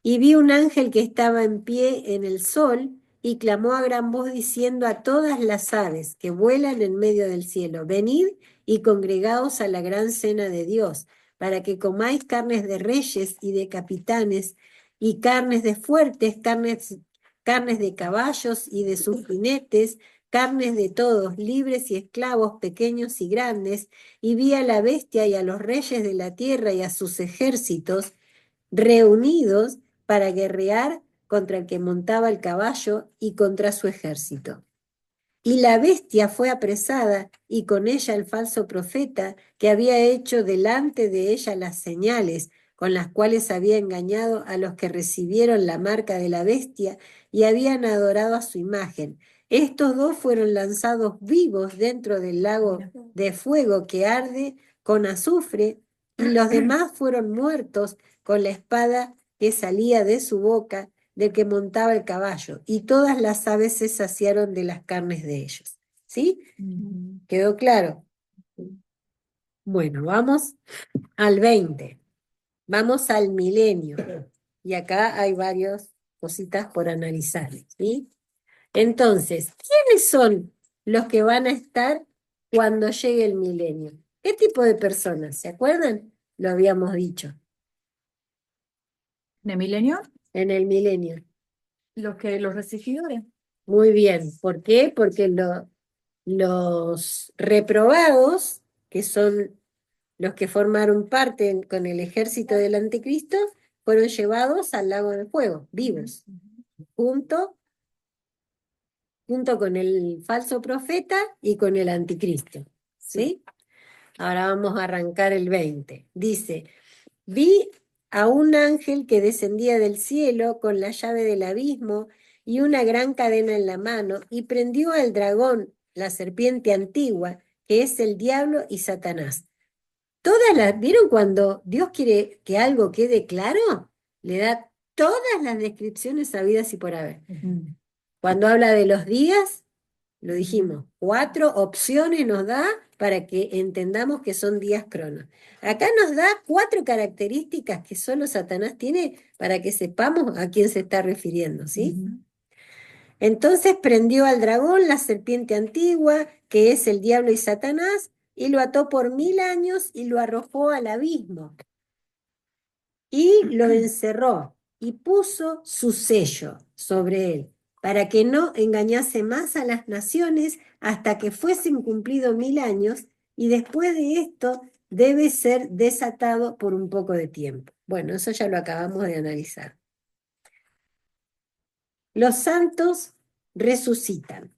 Y vi un ángel que estaba en pie en el sol y clamó a gran voz diciendo a todas las aves que vuelan en medio del cielo: venid y congregaos a la gran cena de Dios, para que comáis carnes de reyes y de capitanes, y carnes de fuertes, carnes de caballos y de sus jinetes, carnes de todos, libres y esclavos, pequeños y grandes. Y vi a la bestia y a los reyes de la tierra y a sus ejércitos reunidos para guerrear contra el que montaba el caballo y contra su ejército. Y la bestia fue apresada, y con ella el falso profeta, que había hecho delante de ella las señales, con las cuales había engañado a los que recibieron la marca de la bestia y habían adorado a su imagen. Estos dos fueron lanzados vivos dentro del lago de fuego que arde con azufre, y los demás fueron muertos con la espada que salía de su boca, del que montaba el caballo, y todas las aves se saciaron de las carnes de ellos. ¿Sí? ¿Quedó claro? Bueno, vamos al 20. Vamos al milenio. Y acá hay varias cositas por analizar. ¿Sí? Entonces, ¿quiénes son los que van a estar cuando llegue el milenio? ¿Qué tipo de personas? ¿Se acuerdan? Lo habíamos dicho. ¿De milenio? En el milenio. Los recibidores. Muy bien. ¿Por qué? Porque los reprobados, que son los que formaron parte con el ejército del anticristo, fueron llevados al lago de fuego, vivos, junto con el falso profeta y con el anticristo. ¿Sí? Ahora vamos a arrancar el 20. Dice: vi a un ángel que descendía del cielo con la llave del abismo y una gran cadena en la mano, y prendió al dragón, la serpiente antigua, que es el diablo y Satanás. ¿Vieron cuando Dios quiere que algo quede claro? Le da todas las descripciones habidas y por haber. Cuando habla de los días, lo dijimos, 4 opciones nos da para que entendamos que son días cronos. Acá nos da 4 características que solo Satanás tiene para que sepamos a quién se está refiriendo, ¿sí? Entonces prendió al dragón, la serpiente antigua, que es el diablo y Satanás, y lo ató por 1000 años y lo arrojó al abismo. Y lo encerró y puso su sello sobre él, para que no engañase más a las naciones hasta que fuesen cumplidos 1000 años, y después de esto debe ser desatado por un poco de tiempo. Bueno, eso ya lo acabamos de analizar. Los santos resucitan.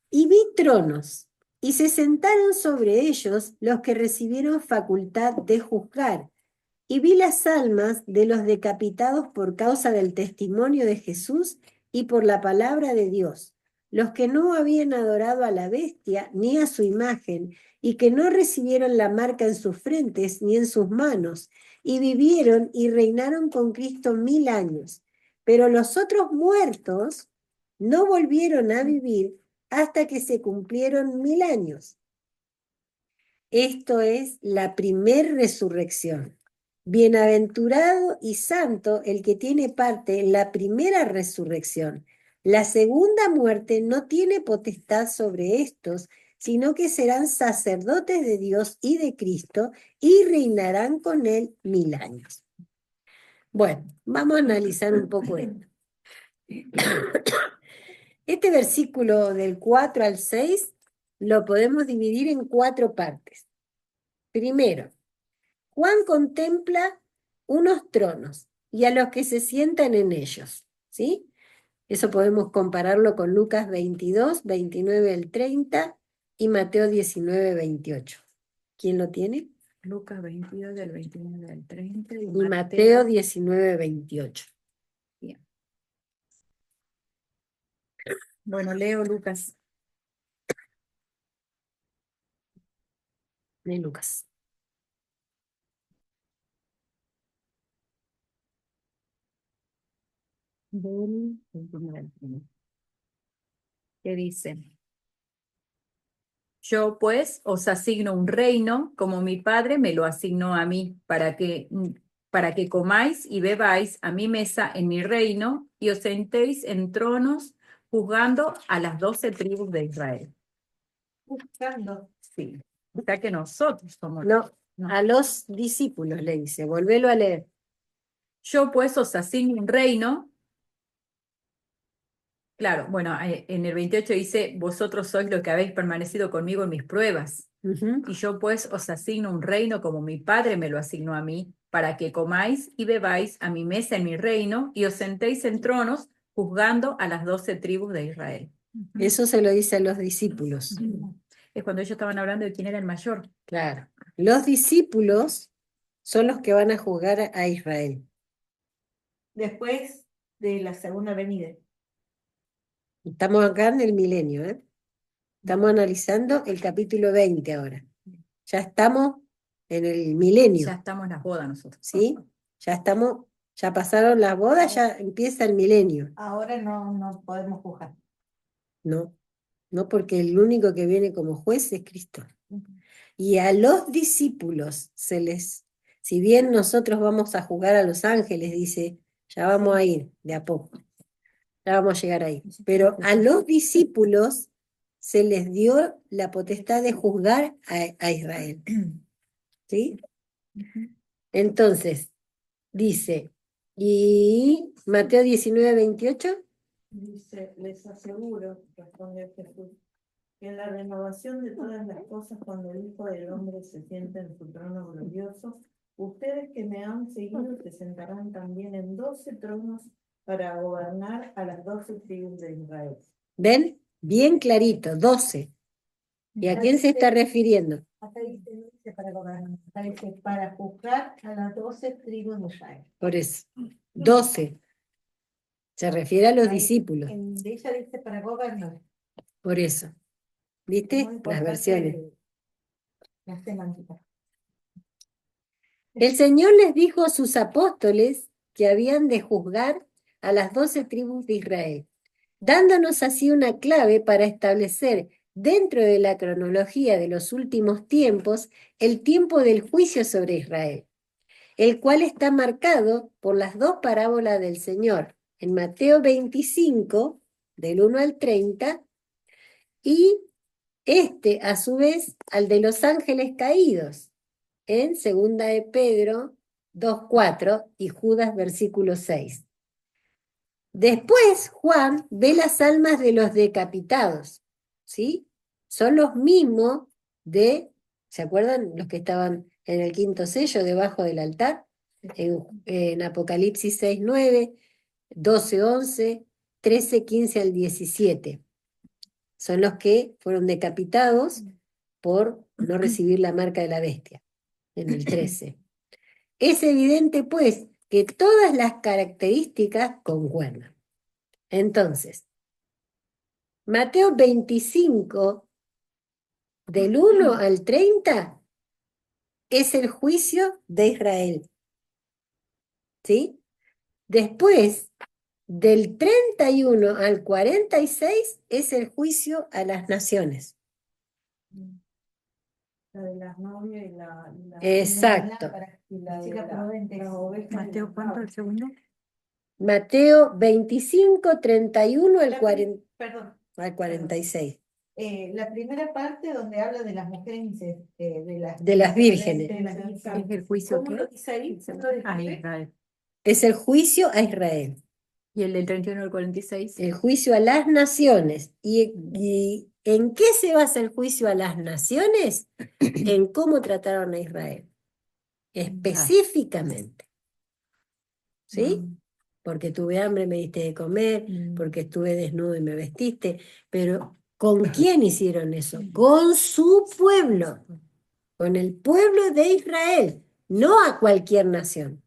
Y vi tronos, y se sentaron sobre ellos los que recibieron facultad de juzgar. Y vi las almas de los decapitados por causa del testimonio de Jesús y por la palabra de Dios, los que no habían adorado a la bestia ni a su imagen, y que no recibieron la marca en sus frentes ni en sus manos, y vivieron y reinaron con Cristo 1000 años. Pero los otros muertos no volvieron a vivir hasta que se cumplieron 1000 años. Esto es la primer resurrección. Bienaventurado y santo el que tiene parte en la primera resurrección. La segunda muerte no tiene potestad sobre estos, sino que serán sacerdotes de Dios y de Cristo y reinarán con él 1000 años. Bueno, vamos a analizar un poco esto. Este versículo del 4 al 6 lo podemos dividir en 4 partes. Primero, Juan contempla unos tronos y a los que se sientan en ellos, ¿sí? Eso podemos compararlo con Lucas 22, 29 al 30 y Mateo 19, 28. ¿Quién lo tiene? Lucas 22 del 29 al 30 y Y Mateo 19, 28. Bien. Bueno, leo Lucas. De Lucas. Del 29 al 30. ¿Qué dice? Yo pues os asigno un reino como mi padre me lo asignó a mí, para que comáis y bebáis a mi mesa en mi reino y os sentéis en tronos juzgando a las 12 tribus de Israel. Buscando. Sí, o sea que nosotros somos. No, No. a los discípulos le dice, volvelo a leer. Yo pues os asigno un reino. Claro, bueno, en el 28 dice, vosotros sois los que habéis permanecido conmigo en mis pruebas. Ujú. Y yo pues os asigno un reino como mi padre me lo asignó a mí, para que comáis y bebáis a mi mesa en mi reino y os sentéis en tronos juzgando a las 12 tribus de Israel. Eso se lo dice a los discípulos. Es cuando ellos estaban hablando de quién era el mayor. Claro. Los discípulos son los que van a juzgar a Israel. Después de la segunda venida. Estamos acá en el milenio, ¿eh? Estamos analizando el capítulo 20 ahora. Ya estamos en el milenio, Ya estamos en las bodas nosotros. ¿sí? Ya pasaron las bodas, ya empieza el milenio. Ahora no podemos juzgar. No, no porque el único que viene como juez es Cristo. Y a los discípulos si bien nosotros vamos a juzgar a los ángeles, dice, ya vamos a ir de a poco, ya vamos a llegar ahí. Pero a los discípulos se les dio la potestad de juzgar a Israel. ¿Sí? Entonces, dice, y Mateo 19, 28. Dice, les aseguro, respondió Jesús, que en la renovación de todas las cosas, cuando el Hijo del Hombre se siente en su trono glorioso, ustedes que me han seguido se sentarán también en 12 tronos para gobernar a las 12 tribus de Israel. ¿Ven? Bien clarito, 12. ¿Y a quién se está refiriendo? Acá dice para gobernar, acá dice para juzgar a las 12 tribus de Israel. Por eso, 12. Se refiere a los Ahí, discípulos, en de ella dice para gobernar. por eso. Es ¿Viste? muy Las importante versiones. la semántica. El Señor les dijo a sus apóstoles que habían de juzgar a las 12 tribus de Israel, dándonos así una clave para establecer dentro de la cronología de los últimos tiempos el tiempo del juicio sobre Israel, el cual está marcado por las 2 parábolas del Señor, en Mateo 25, del 1 al 30, y a su vez, al de los ángeles caídos, en 2 de Pedro 2:4 y Judas versículo 6. Después Juan ve las almas de los decapitados, ¿sí? Son los mismos ¿se acuerdan? Los que estaban en el 5.º sello debajo del altar, en Apocalipsis 6:9, 12:11, 13:15 al 17. Son los que fueron decapitados por no recibir la marca de la bestia, en el 13. Es evidente, pues, que todas las características concuerdan. Entonces, Mateo 25, del 1 al 30, es el juicio de Israel. ¿Sí? Después, del 31 al 46, es el juicio a las naciones. La de las novias y Exacto. y la de Chica las prudente. ovejas. Mateo, ¿cuánto el segundo? Mateo 25, 31 al La 40. Perdón, Al 46. la primera parte donde habla de las mujeres, De las vírgenes. de las ¿Es infantes. el juicio ¿Cómo qué? lo dice ahí? ¿Cómo lo Ah, describe? Israel. Es el juicio a Israel, ¿Y el del 31 al 46? el juicio a las naciones. ¿Y en qué se basa el juicio a las naciones? En cómo trataron a Israel, específicamente. ¿Sí? Porque tuve hambre, me diste de comer, porque estuve desnudo y me vestiste, pero ¿con quién hicieron eso? Con su pueblo, con el pueblo de Israel, no a cualquier nación.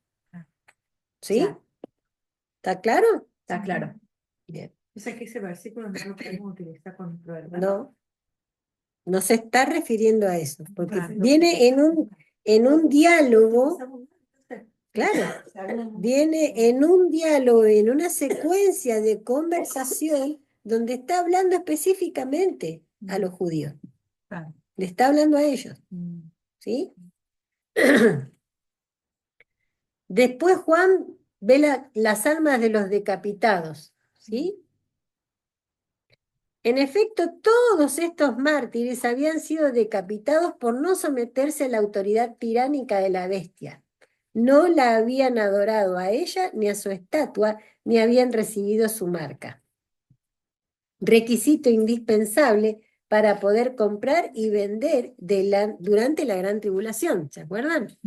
¿Sí? Ya. ¿Está claro? Está claro. Bien. O sea que ese versículo no lo podemos utilizar con nuestro hermano. No, no se está refiriendo a eso, porque Claro. viene en un diálogo, claro, viene en un diálogo, en una secuencia de conversación donde está hablando específicamente a los judíos. Claro. Le está hablando a ellos, ¿sí? Después Juan ve las almas de los decapitados, ¿sí? En efecto, todos estos mártires habían sido decapitados por no someterse a la autoridad tiránica de la bestia. No la habían adorado a ella ni a su estatua, ni habían recibido su marca. Requisito indispensable para poder comprar y vender durante la gran tribulación. ¿Se acuerdan? Sí.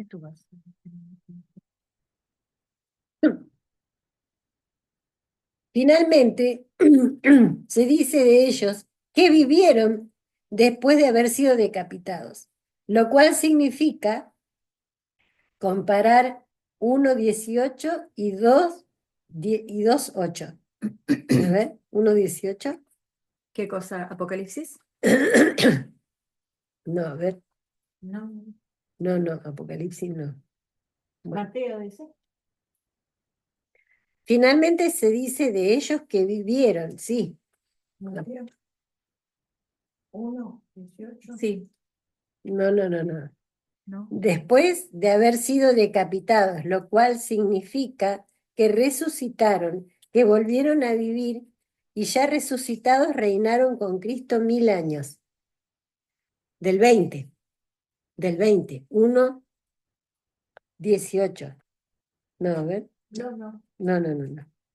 Tú vas. Finalmente, se dice de ellos que vivieron después de haber sido decapitados, lo cual significa comparar 1:18 y 2:8. A ver, 1:18. ¿Qué cosa? ¿Apocalipsis? No, a ver, No, no, Apocalipsis no. Bueno. Mateo dice. Finalmente se dice de ellos que vivieron, sí. Mateo 1:18. Sí. No. ¿No? Después de haber sido decapitados, lo cual significa que resucitaron, que volvieron a vivir y ya resucitados reinaron con Cristo 1000 años. Del 20, 1:18. No, a ver. No. No.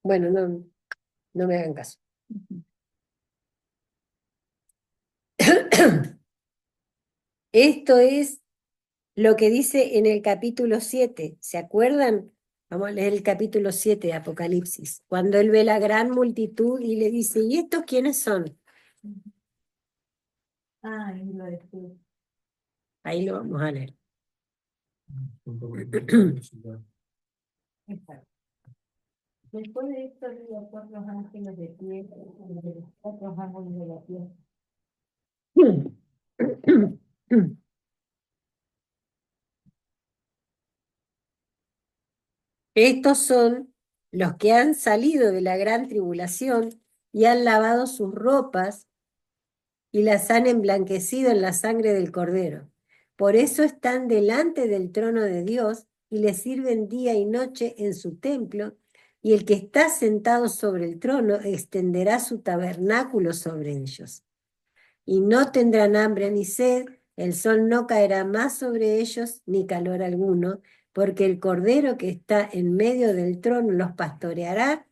Bueno, no me hagan caso. Esto es lo que dice en el capítulo 7. ¿Se acuerdan? Vamos a leer el capítulo 7 de Apocalipsis. Cuando él ve la gran multitud y le dice, ¿y estos quiénes son? Ah, y lo describe. Ahí lo vamos a leer. Exacto. Después de esto, vi a 4 ángeles de pie, de los 4 ángeles de la tierra. Estos son los que han salido de la gran tribulación y han lavado sus ropas y las han emblanquecido en la sangre del Cordero. Por eso están delante del trono de Dios y le sirven día y noche en su templo, y el que está sentado sobre el trono extenderá su tabernáculo sobre ellos. Y no tendrán hambre ni sed, el sol no caerá más sobre ellos, ni calor alguno, porque el Cordero que está en medio del trono los pastoreará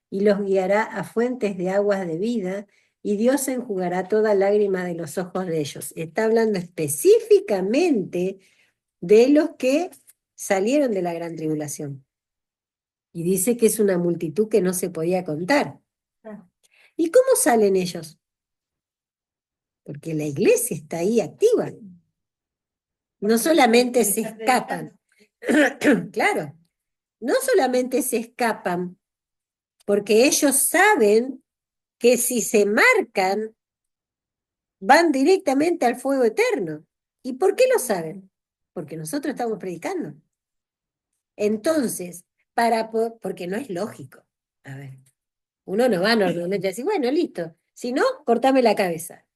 y los guiará a fuentes de aguas de vida, y Dios enjugará toda lágrima de los ojos de ellos. Está hablando específicamente de los que salieron de la gran tribulación. Y dice que es una multitud que no se podía contar. ¿Y cómo salen ellos? Porque la iglesia está ahí activa. No solamente se escapan. Claro, no solamente se escapan, porque ellos saben que si se marcan, van directamente al fuego eterno. ¿Y por qué lo saben? Porque nosotros estamos predicando. Entonces, porque no es lógico. A ver, uno no va normalmente a decir, bueno, listo. Si no, cortame la cabeza.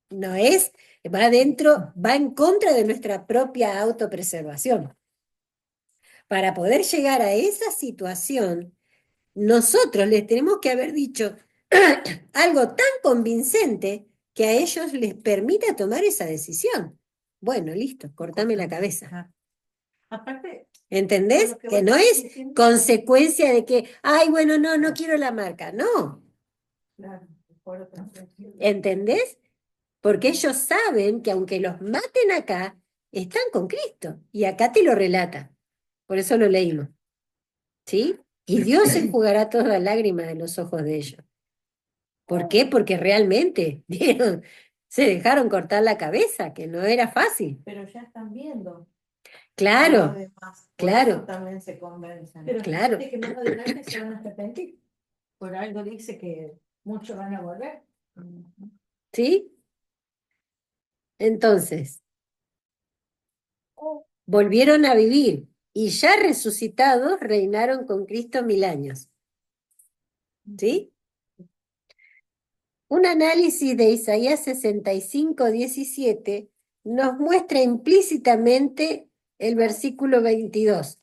No es, va adentro, va en contra de nuestra propia autopreservación. Para poder llegar a esa situación, nosotros les tenemos que haber dicho algo tan convincente que a ellos les permita tomar esa decisión. Bueno, listo, cortame la cabeza. Aparte, ¿Entendés? por lo que Que vos no estás es diciendo, consecuencia de que, ay, bueno, no quiero la marca. No, claro, por otra cuestión. ¿entendés? Porque ellos saben que aunque los maten acá, están con Cristo. Y acá te lo relata. Por eso lo leímos. ¿Sí? Y Dios enjugará toda lágrima de los ojos de ellos. ¿Por qué? Porque realmente se dejaron cortar la cabeza, que no era fácil. Pero ya están viendo a los Claro, demás. Por claro. eso también se convencen. Pero Claro. fíjate que más adelante se van a arrepentir. Por algo dice que muchos van a volver. ¿Sí? Entonces, volvieron a vivir y ya resucitados reinaron con Cristo 1000 años. ¿Sí? Un análisis de Isaías 65:17 nos muestra implícitamente el versículo 22.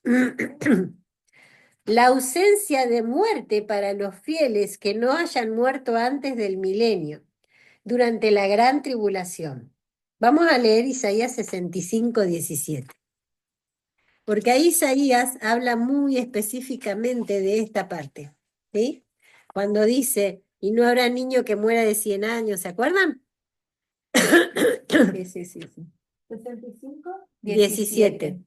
La ausencia de muerte para los fieles que no hayan muerto antes del milenio, durante la gran tribulación. Vamos a leer Isaías 65:17. Porque ahí Isaías habla muy específicamente de esta parte, ¿sí? Cuando dice, y no habrá niño que muera de 100 años, ¿se acuerdan? Sí. 65. 17.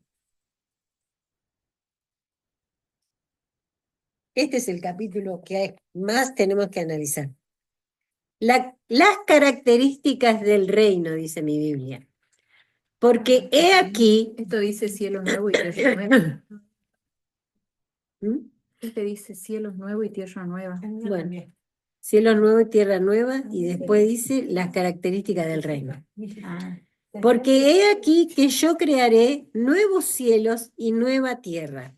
Este es el capítulo que más tenemos que analizar. Las características del reino, dice mi Biblia. Porque he aquí... Esto dice cielos nuevos y tierra nueva. ¿Mm? Este dice cielos nuevos y tierra nueva. Bueno, cielo nuevo y tierra nueva, y después dice las características del reino. Ah, Porque he aquí que yo crearé nuevos cielos y nueva tierra,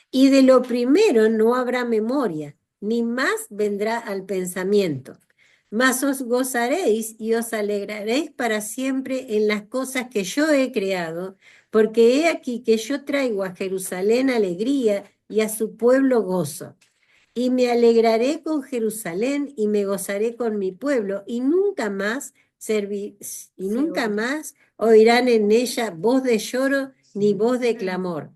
y de lo primero no habrá memoria, ni más vendrá al pensamiento. Mas os gozaréis y os alegraréis para siempre en las cosas que yo he creado, porque he aquí que yo traigo a Jerusalén alegría y a su pueblo gozo. Y me alegraré con Jerusalén y me gozaré con mi pueblo, y nunca más oirán en ella voz de lloro ni voz de clamor.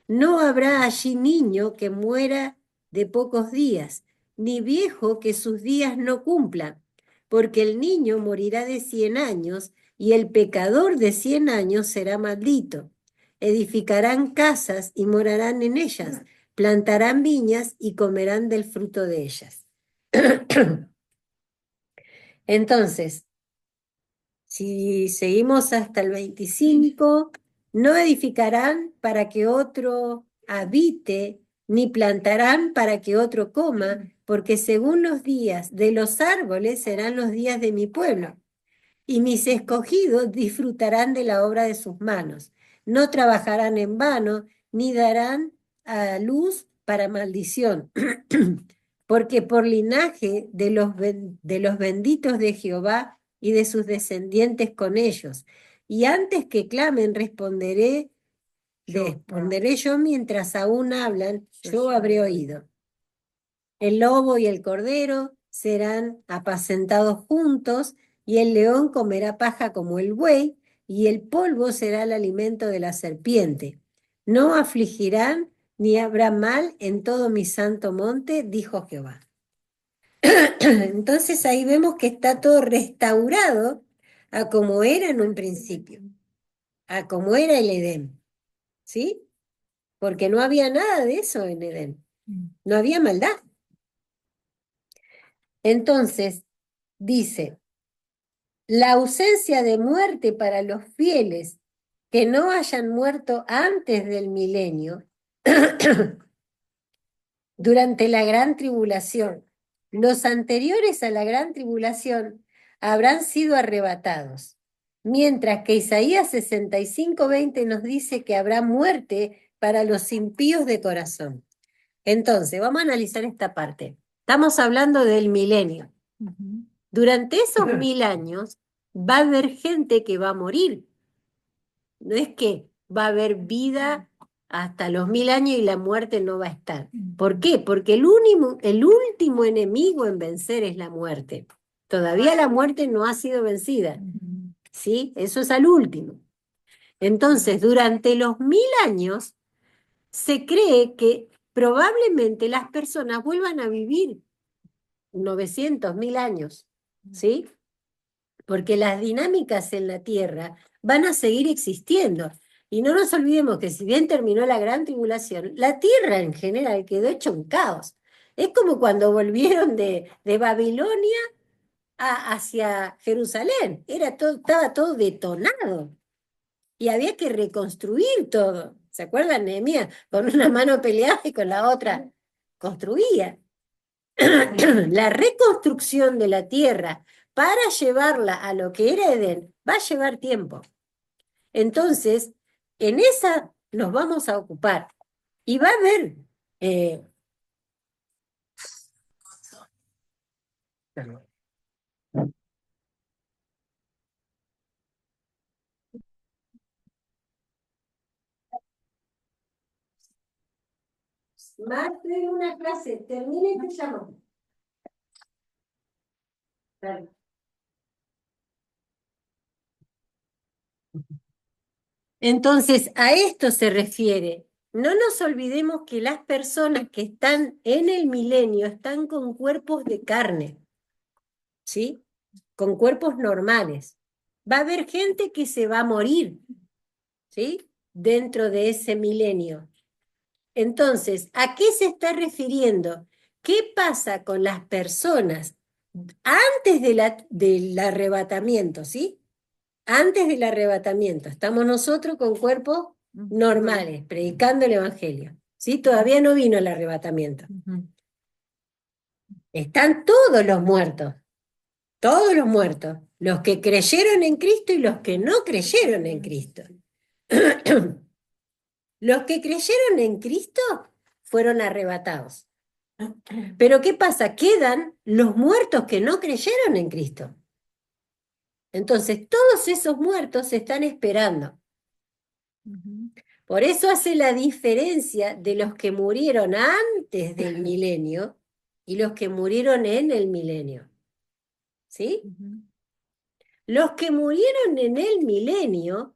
No habrá allí niño que muera de pocos días, ni viejo que sus días no cumplan, porque el niño morirá de 100 años, y el pecador de 100 años será maldito. Edificarán casas y morarán en ellas, plantarán viñas y comerán del fruto de ellas. Entonces, si seguimos hasta el 25, no edificarán para que otro habite, ni plantarán para que otro coma, porque según los días de los árboles serán los días de mi pueblo, y mis escogidos disfrutarán de la obra de sus manos. No trabajarán en vano, ni darán a luz para maldición, porque por linaje de los benditos de Jehová y de sus descendientes con ellos. Y antes que clamen, responderé yo mientras aún hablan, yo habré oído. El lobo y el cordero serán apacentados juntos, y el león comerá paja como el buey, y el polvo será el alimento de la serpiente. No afligirán ni habrá mal en todo mi santo monte, dijo Jehová. Entonces ahí vemos que está todo restaurado a como era en un principio, a como era el Edén, ¿sí? Porque no había nada de eso en Edén, no había maldad. Entonces, dice, la ausencia de muerte para los fieles que no hayan muerto antes del milenio, durante la gran tribulación. Los anteriores a la gran tribulación habrán sido arrebatados, mientras que Isaías 65:20 nos dice que habrá muerte para los impíos de corazón. Entonces, vamos a analizar esta parte. Estamos hablando del milenio. Durante esos 1000 años va a haber gente que va a morir. No es que va a haber vida hasta los 1000 años y la muerte no va a estar. ¿Por qué? Porque el último enemigo en vencer es la muerte. Todavía la muerte no ha sido vencida, ¿sí? Eso es al último. Entonces, durante los 1000 años, se cree que probablemente las personas vuelvan a vivir 900, 1000 años, ¿sí? Porque las dinámicas en la Tierra van a seguir existiendo. Y no nos olvidemos que si bien terminó la gran tribulación, la Tierra en general quedó hecho un caos. Es como cuando volvieron de Babilonia hacia Jerusalén. Estaba todo detonado y había que reconstruir todo. ¿Se acuerdan, Nehemías? Con una mano peleaba y con la otra construía. La reconstrucción de la tierra para llevarla a lo que era Edén va a llevar tiempo. Entonces, en esa nos vamos a ocupar. Y va a haber más de una clase. Termine y te llamo. Dale. Entonces, a esto se refiere. No nos olvidemos que las personas que están en el milenio están con cuerpos de carne, ¿sí? Con cuerpos normales. Va a haber gente que se va a morir, ¿sí? Dentro de ese milenio. Entonces, ¿a qué se está refiriendo? ¿Qué pasa con las personas antes del arrebatamiento, ¿sí? Antes del arrebatamiento, estamos nosotros con cuerpos normales, predicando el Evangelio, ¿sí? Todavía no vino el arrebatamiento. Están todos los muertos, los que creyeron en Cristo y los que no creyeron en Cristo. Los que creyeron en Cristo fueron arrebatados. Pero ¿qué pasa? Quedan los muertos que no creyeron en Cristo. Entonces, todos esos muertos se están esperando. Por eso hace la diferencia de los que murieron antes del milenio y los que murieron en el milenio. ¿Sí? Los que murieron en el milenio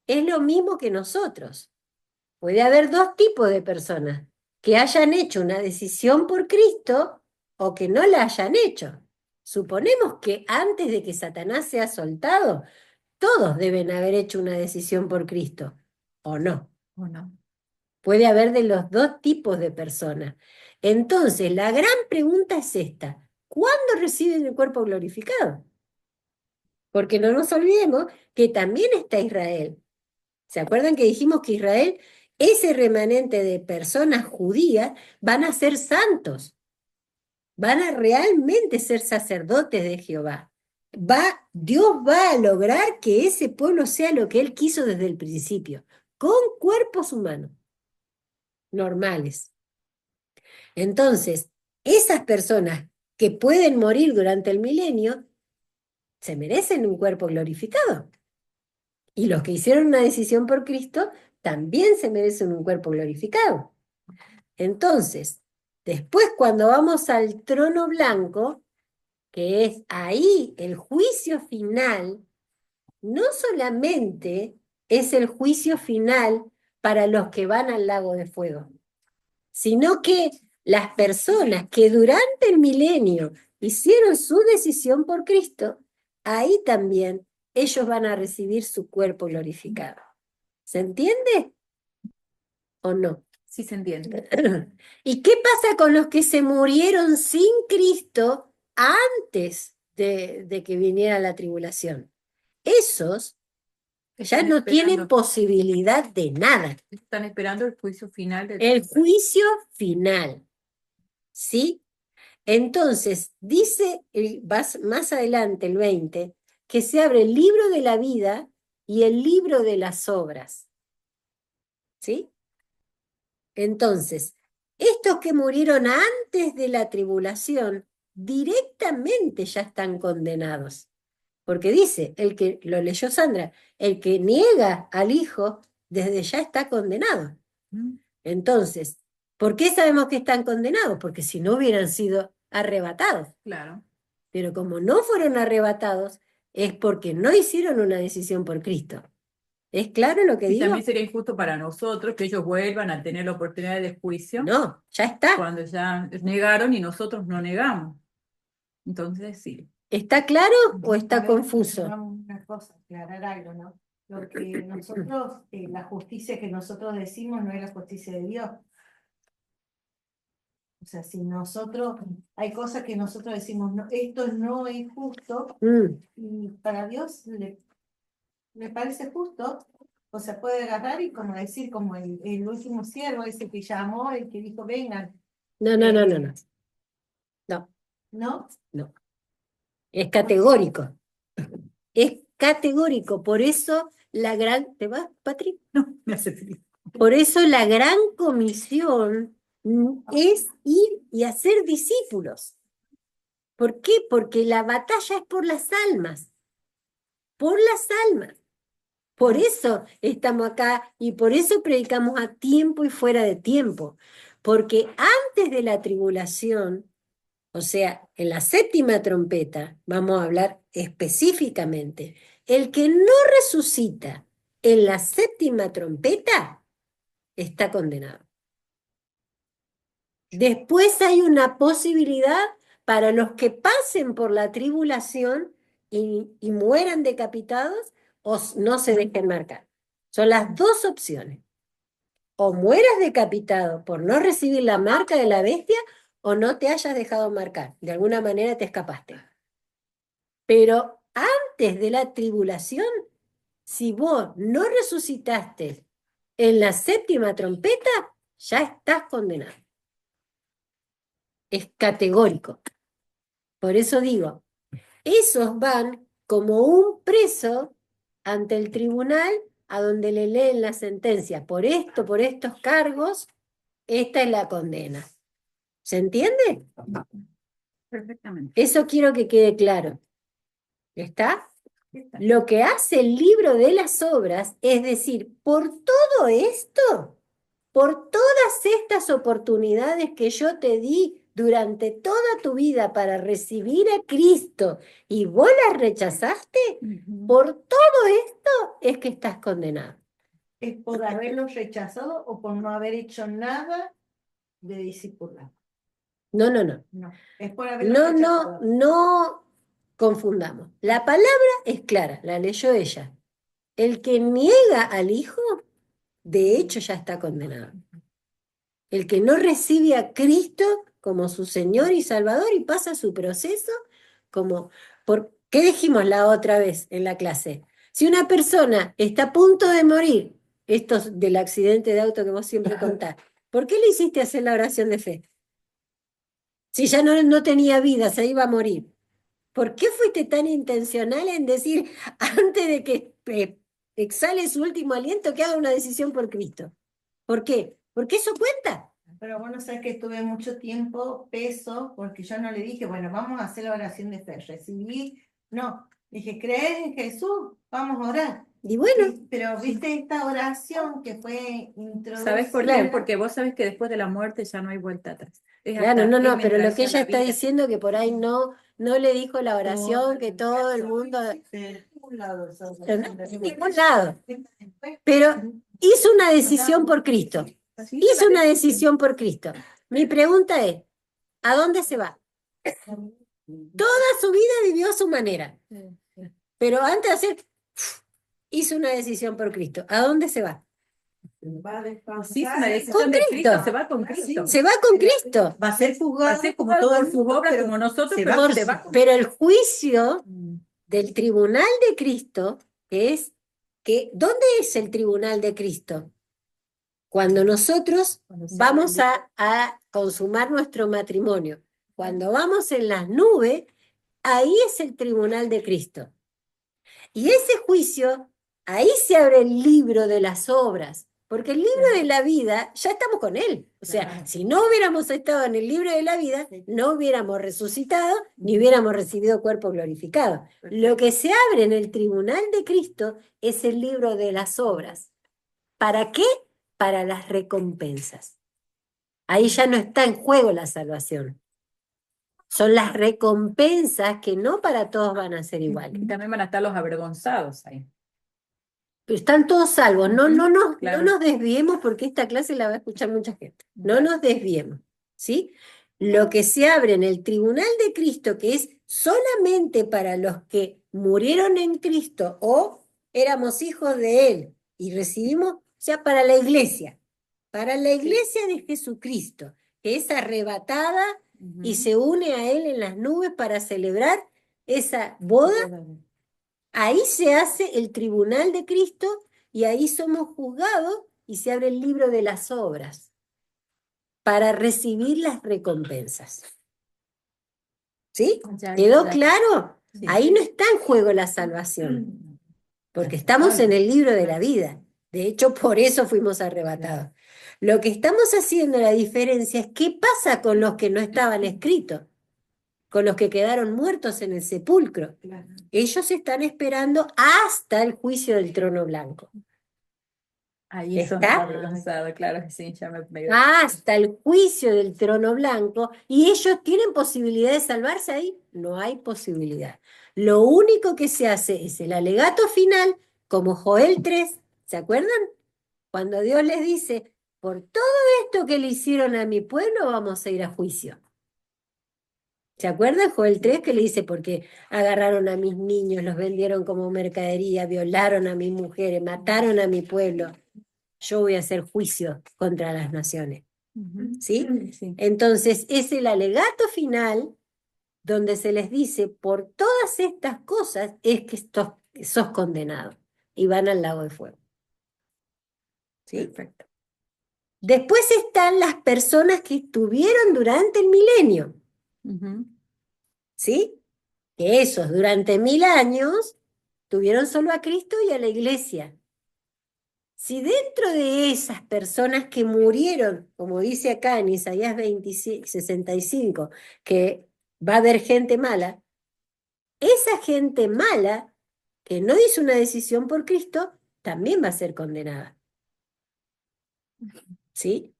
es lo mismo que nosotros. Puede haber dos tipos de personas, que hayan hecho una decisión por Cristo o que no la hayan hecho. Suponemos que antes de que Satanás sea soltado, todos deben haber hecho una decisión por Cristo, ¿o no? ¿O no? Puede haber de los dos tipos de personas. Entonces, la gran pregunta es esta: ¿cuándo reciben el cuerpo glorificado? Porque no nos olvidemos que también está Israel. ¿Se acuerdan que dijimos que Israel, ese remanente de personas judías, van a ser santos? Van a realmente ser sacerdotes de Jehová. Dios va a lograr que ese pueblo sea lo que Él quiso desde el principio, con cuerpos humanos, normales. Entonces, esas personas que pueden morir durante el milenio, se merecen un cuerpo glorificado. Y los que hicieron una decisión por Cristo también se merecen un cuerpo glorificado. Entonces, después cuando vamos al trono blanco, que es ahí el juicio final, no solamente es el juicio final para los que van al lago de fuego, sino que las personas que durante el milenio hicieron su decisión por Cristo, ahí también ellos van a recibir su cuerpo glorificado. ¿Se entiende o no? Sí, se entiende. ¿Y qué pasa con los que se murieron sin Cristo antes de que viniera la tribulación? Esos ya Están no tienen esperando. posibilidad de nada. Están esperando el juicio final del El juicio final, ¿sí? Entonces, dice más adelante, el 20, que se abre el libro de la vida y el libro de las obras, ¿sí? Entonces, estos que murieron antes de la tribulación directamente ya están condenados. Porque dice, el que, lo leyó Sandra, el que niega al Hijo, desde ya está condenado. Entonces, ¿por qué sabemos que están condenados? Porque si no hubieran sido arrebatados. Claro. Pero como no fueron arrebatados, es porque no hicieron una decisión por Cristo. ¿Es claro lo que Y digo? también sería injusto para nosotros que ellos vuelvan a tener la oportunidad de juicio No, ya está. cuando ya negaron y nosotros no negamos. Entonces, sí. ¿Está claro o A está ver, confuso? vamos a una cosa, aclarar algo, ¿no? Lo que nosotros, la justicia que nosotros decimos no es la justicia de Dios. O sea, si nosotros, hay cosas que nosotros decimos, no, esto no es justo, y para Dios le parece justo, o sea, puede agarrar y como decir, como el último siervo, ese que llamó, el que dijo, vengan. No, no, no, no, no. No, ¿No? no. Es categórico. Es categórico. Por eso la gran... ¿Te vas, Patri? No, me hace feliz. Por eso la gran comisión es ir y hacer discípulos. ¿Por qué? Porque la batalla es por las almas. Por las almas. Por eso estamos acá y por eso predicamos a tiempo y fuera de tiempo. Porque antes de la tribulación, o sea, en la séptima trompeta, vamos a hablar específicamente, el que no resucita en la séptima trompeta está condenado. Después hay una posibilidad para los que pasen por la tribulación y mueran decapitados o no se dejen marcar. Son las dos opciones. O mueras decapitado por no recibir la marca de la bestia o no te hayas dejado marcar. De alguna manera te escapaste. Pero antes de la tribulación, si vos no resucitaste en la séptima trompeta, ya estás condenado. Es categórico. Por eso digo, esos van como un preso ante el tribunal a donde le leen la sentencia. Por esto, por estos cargos, esta es la condena. ¿Se entiende? Perfectamente. Eso quiero que quede claro. ¿Está? Está. Lo que hace el libro de las obras es decir, por todo esto, por todas estas oportunidades que yo te di durante toda tu vida para recibir a Cristo y vos las rechazaste, por todo esto es que estás condenado. ¿Es por haberlos rechazado o por no haber hecho nada de discipulado? No, no, no. No, es por haberlos No, no, rechazado. no confundamos. La palabra es clara, la leyó ella. El que niega al Hijo, de hecho ya está condenado. El que no recibe a Cristo como su Señor y Salvador y pasa su proceso como... ¿Qué dijimos la otra vez en la clase? Si una persona está a punto de morir, esto del accidente de auto que vos siempre contás, ¿por qué le hiciste hacer la oración de fe? Si ya no tenía vida, se iba a morir. ¿Por qué fuiste tan intencional en decir, antes de que exhale su último aliento, que haga una decisión por Cristo? ¿Por qué? Porque eso cuenta. Pero bueno, sabes que tuve mucho tiempo peso, porque yo no le dije, bueno, vamos a hacer la oración de fe. Recibí, no, dije, ¿crees en Jesús? Vamos a orar. Y bueno, Pero viste esta oración que fue introducida. ¿Sabes por qué? Claro. Porque vos sabes que después de la muerte ya no hay vuelta atrás. Es claro, hasta no, no, Él pero lo mientras que ella haya está vida. diciendo que por ahí no le dijo la oración, que todo el mundo... De ningún lado esa En oración de fe. ningún lado. Pero hizo una decisión por Cristo. Sí, Hizo una decisión por Cristo. Mi pregunta es, ¿a dónde se va? Toda su vida vivió a su manera. Pero antes de hacer, hizo una decisión por Cristo. ¿A dónde se va? Va a descansar. Sí, es una Con decisión de Cristo. Cristo, se va con Cristo. Se va con Cristo. Va a ser juzgado Así como como todo por el sus mundo, obras pero como nosotros, se pero va se va con Pero el juicio del tribunal de Cristo es que, ¿dónde es el tribunal de Cristo? Cuando nosotros vamos a consumar nuestro matrimonio. Cuando vamos en las nubes, ahí es el tribunal de Cristo. Y ese juicio, ahí se abre el libro de las obras. Porque el libro de la vida, ya estamos con él. O sea, Claro. si no hubiéramos estado en el libro de la vida, no hubiéramos resucitado ni hubiéramos recibido cuerpo glorificado. Lo que se abre en el tribunal de Cristo es el libro de las obras. ¿Para qué? Para las recompensas. Ahí ya no está en juego la salvación. Son las recompensas que no para todos van a ser iguales. Y también van a estar los avergonzados ahí. Pero están todos salvos. No, Ujú, no claro. nos desviemos porque esta clase la va a escuchar mucha gente. No nos desviemos, ¿sí? Lo que se abre en el tribunal de Cristo, que es solamente para los que murieron en Cristo o éramos hijos de Él y recibimos, o sea, para la iglesia de Jesucristo, que es arrebatada y Ujú. se une a Él en las nubes para celebrar esa boda. Ahí se hace el tribunal de Cristo y ahí somos juzgados y se abre el libro de las obras para recibir las recompensas. ¿Sí? Ya, ¿Quedó ya. claro? Sí. Ahí no está en juego la salvación, porque estamos en el libro de la vida. De hecho, por eso fuimos arrebatados. Lo que estamos haciendo, la diferencia es qué pasa con los que no estaban escritos, con los que quedaron muertos en el sepulcro. Ellos están esperando hasta el juicio del trono blanco. Ahí son ¿Está? avergonzados, claro que sí, ya me... Hasta el juicio del trono blanco. ¿Y ellos tienen posibilidad de salvarse ahí? No hay posibilidad. Lo único que se hace es el alegato final, como Joel 3, ¿se acuerdan? Cuando Dios les dice, por todo esto que le hicieron a mi pueblo, vamos a ir a juicio. ¿Se acuerdan Joel 3 que le dice, porque agarraron a mis niños, los vendieron como mercadería, violaron a mis mujeres, mataron a mi pueblo? Yo voy a hacer juicio contra las naciones. Ujú. ¿Sí? Sí. Entonces es el alegato final donde se les dice, por todas estas cosas es que sos condenado y van al lago de fuego. ¿Sí? Perfecto. Después están las personas que estuvieron durante el milenio. Ujú. ¿Sí? Que esos durante 1000 años tuvieron solo a Cristo y a la iglesia. Si dentro de esas personas que murieron, como dice acá en Isaías 65, que va a haber gente mala, esa gente mala que no hizo una decisión por Cristo, también va a ser condenada. ¿Sí?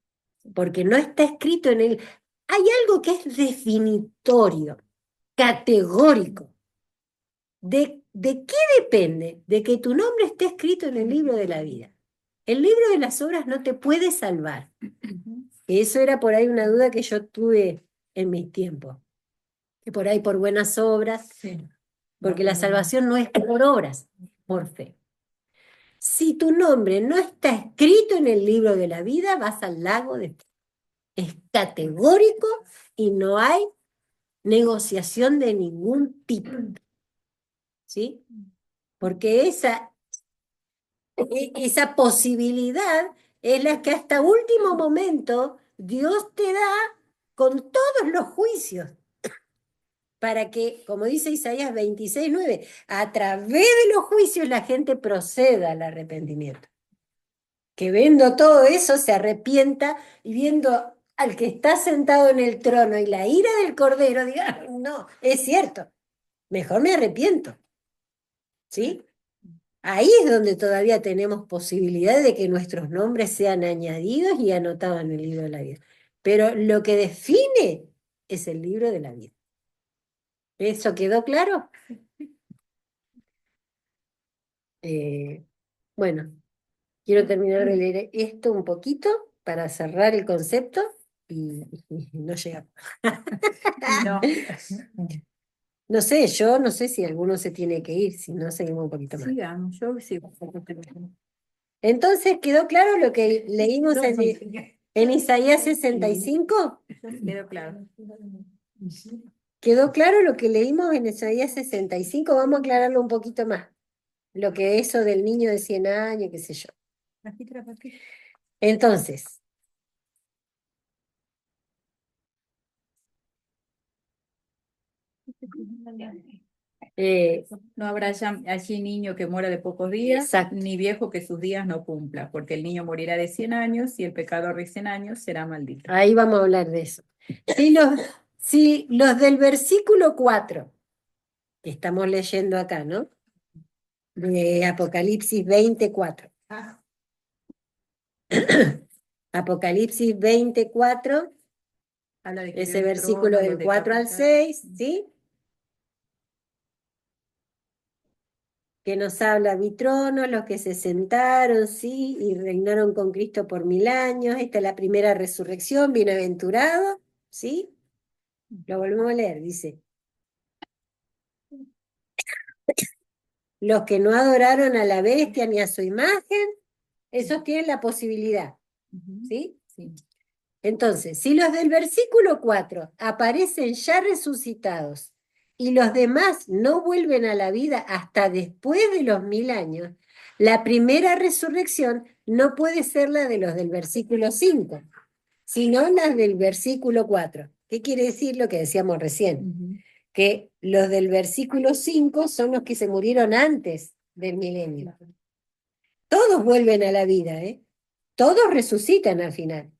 Porque no está escrito en él. Hay algo que es definitorio, categórico. ¿De qué depende? De que tu nombre esté escrito en el libro de la vida. El libro de las obras no te puede salvar. Eso era por ahí una duda que yo tuve en mis tiempos. Que por ahí por buenas obras, porque la salvación no es por obras, por fe. Si tu nombre no está escrito en el libro de la vida, vas al lago de fuego. Es categórico y no hay negociación de ningún tipo. ¿Sí? Porque esa posibilidad es la que hasta último momento Dios te da con todos los juicios, para que, como dice Isaías 26:9, a través de los juicios la gente proceda al arrepentimiento. Que viendo todo eso se arrepienta y viendo al que está sentado en el trono y la ira del Cordero, diga, no, es cierto, mejor me arrepiento. ¿Sí? Ahí es donde todavía tenemos posibilidad de que nuestros nombres sean añadidos y anotados en el libro de la vida. Pero lo que define es el libro de la vida. ¿Eso quedó claro? Bueno, quiero terminar de leer esto un poquito para cerrar el concepto y no llegamos. No. No sé, yo no sé si alguno se tiene que ir, si no seguimos un poquito más. Sigamos, yo sí. Entonces, ¿quedó claro lo que leímos en Isaías 65? Quedó claro. ¿Quedó claro lo que leímos en Isaías 65? Vamos a aclararlo un poquito más. Lo que eso del niño de 100 años, qué sé yo. Entonces, No habrá allí niño que muera de pocos días, Exacto. ni viejo que sus días no cumpla, porque el niño morirá de 100 años y el pecador de 100 años será maldito. Ahí vamos a hablar de eso. Si los del versículo 4, que estamos leyendo acá, ¿no? De Apocalipsis 24. Ah, Apocalipsis 24, Habla de que ese vio el versículo trono, del los 4 al decapitados. 6, ¿sí? Que nos habla, vi tronos, los que se sentaron, ¿sí? Y reinaron con Cristo por 1000 años. Esta es la primera resurrección, bienaventurado, ¿sí? Lo volvemos a leer, dice. Los que no adoraron a la bestia ni a su imagen, esos tienen la posibilidad, Ujú. ¿sí? Sí. Entonces, si los del versículo 4 aparecen ya resucitados y los demás no vuelven a la vida hasta después de los 1000 años, la primera resurrección no puede ser la de los del versículo 5, sino la del versículo 4. ¿Qué quiere decir lo que decíamos recién? Ujú. Que los del versículo 5 son los que se murieron antes del milenio. Todos vuelven a la vida, ¿eh? Todos resucitan al final.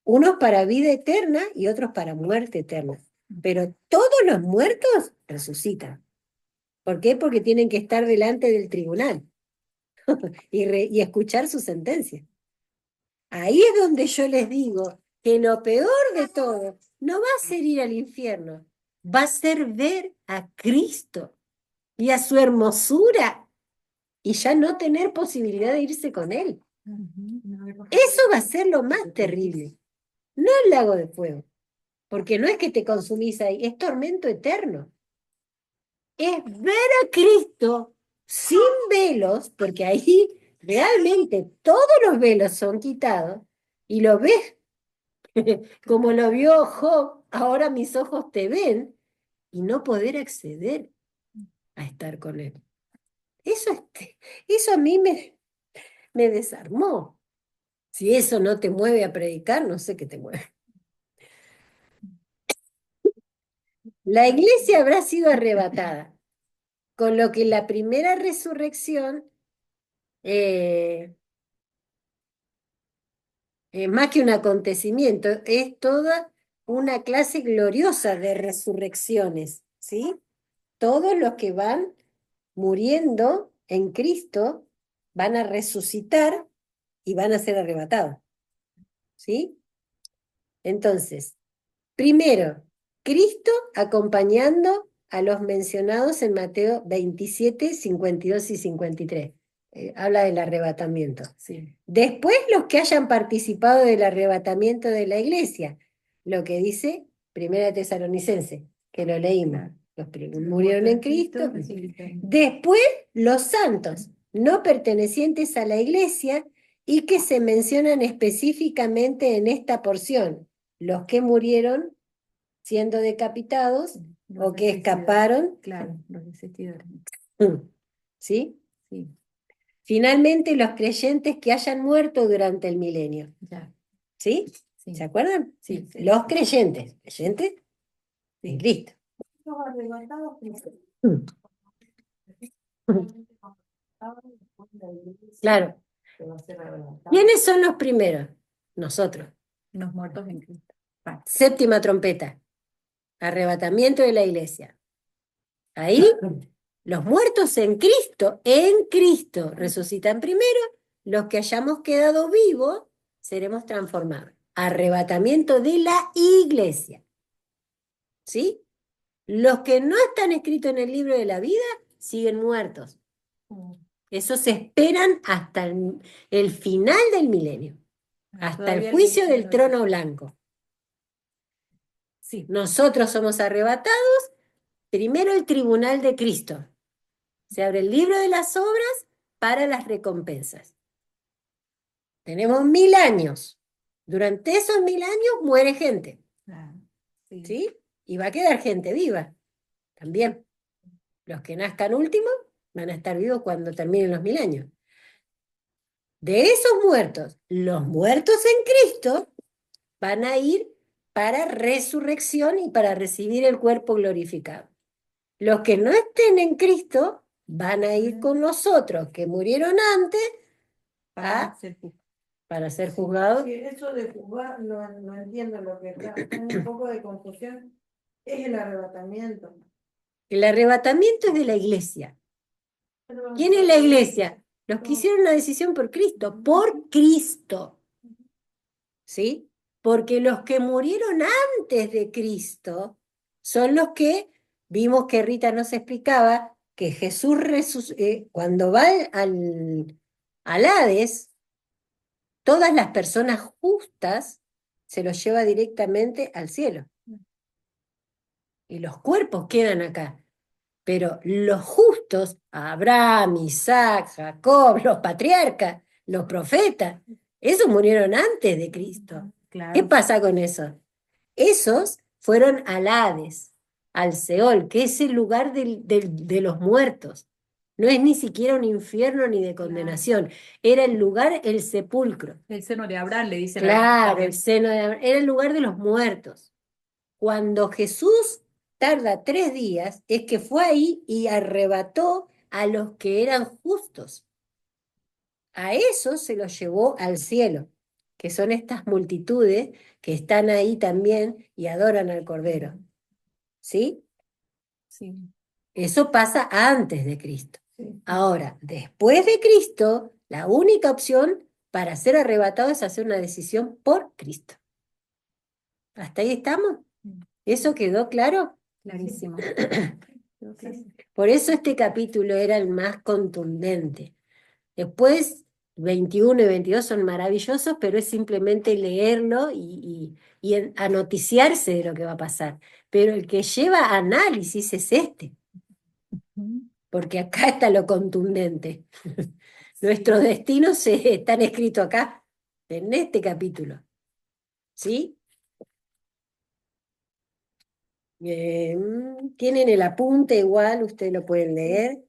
Unos para vida eterna y otros para muerte eterna. Pero todos los muertos resucitan. ¿Por qué? Porque tienen que estar delante del tribunal y escuchar su sentencia. Ahí es donde yo les digo que lo peor de todo no va a ser ir al infierno, va a ser ver a Cristo y a su hermosura y ya no tener posibilidad de irse con Él. Eso va a ser lo más terrible. No el lago de fuego, porque no es que te consumís ahí, es tormento eterno. Es ver a Cristo sin velos, porque ahí realmente todos los velos son quitados, y lo ves como lo vio Job, ahora mis ojos te ven, y no poder acceder a estar con él. Eso a mí me desarmó. Si eso no te mueve a predicar, no sé qué te mueve. La iglesia habrá sido arrebatada, con lo que la primera resurrección, más que un acontecimiento, es toda una clase gloriosa de resurrecciones, ¿sí? Todos los que van muriendo en Cristo van a resucitar y van a ser arrebatados, ¿sí? Entonces, primero, Cristo acompañando a los mencionados en Mateo 27, 52 y 53. Habla del arrebatamiento. Sí. Después, los que hayan participado del arrebatamiento de la iglesia, lo que dice Primera Tesalonicense, que lo leímos. Los murieron en Cristo. Después, los santos, no pertenecientes a la iglesia y que se mencionan específicamente en esta porción. Los que murieron siendo decapitados Los o que desvestidos. escaparon. Claro, los desvestidos. ¿Sí? Sí, Finalmente, los creyentes que hayan muerto durante el milenio. ya. ¿Sí? Sí. ¿Se acuerdan? Sí, sí. Los creyentes en Sí. Cristo. Los arrebatados que Claro. se va a ser arrebatado. ¿Quiénes son los primeros? Nosotros. Los muertos en Cristo. Va. Séptima trompeta. Arrebatamiento de la iglesia. Ahí, los muertos en Cristo, resucitan primero. Los que hayamos quedado vivos, seremos transformados. Arrebatamiento de la iglesia. ¿Sí? Los que no están escritos en el libro de la vida, siguen muertos. Esos esperan hasta el final del milenio. Hasta Todavía el juicio del no- trono blanco. Sí. Nosotros somos arrebatados, primero el tribunal de Cristo. Se abre el libro de las obras para las recompensas. Tenemos 1000 años. Durante esos 1000 años muere gente, Ah, sí. ¿sí? Y va a quedar gente viva también. Los que nazcan últimos van a estar vivos cuando terminen los 1000 años. De esos muertos, los muertos en Cristo van a ir para resurrección y para recibir el cuerpo glorificado. Los que no estén en Cristo van a ir con los otros que murieron antes Para ser justo. para ser juzgados. Sí, eso de juzgar, no entiendo lo que está, tengo un poco de confusión, es el arrebatamiento. El arrebatamiento es de la iglesia. ¿Quién es la iglesia? Los que hicieron una decisión por Cristo, ¿sí? Porque los que murieron antes de Cristo son los que vimos que Rita nos explicaba que Jesús cuando va al Hades, todas las personas justas se los lleva directamente al cielo. Y los cuerpos quedan acá. Pero los justos, Abraham, Isaac, Jacob, los patriarcas, los profetas, esos murieron antes de Cristo. ¿Qué Claro. pasa con eso? Esos fueron al Hades, al Seol, que es el lugar de los muertos. No es ni siquiera un infierno ni de condenación. Era el lugar, el sepulcro. El seno de Abraham, le dicen Claro, también. el seno de Abraham. Era el lugar de los muertos. Cuando Jesús tarda 3 días, es que fue ahí y arrebató a los que eran justos. A esos se los llevó al cielo, que son estas multitudes que están ahí también y adoran al Cordero. ¿Sí? Sí. Eso pasa antes de Cristo. Sí. Ahora, después de Cristo, la única opción para ser arrebatado es hacer una decisión por Cristo. ¿Hasta ahí estamos? ¿Eso quedó claro? Clarísimo. Por eso este capítulo era el más contundente. Después, 21 y 22 son maravillosos, pero es simplemente leerlo y anoticiarse de lo que va a pasar. Pero el que lleva análisis es este, porque acá está lo contundente. Nuestros destinos están escritos acá, en este capítulo. ¿Sí? Tienen el apunte igual, ustedes lo pueden leer.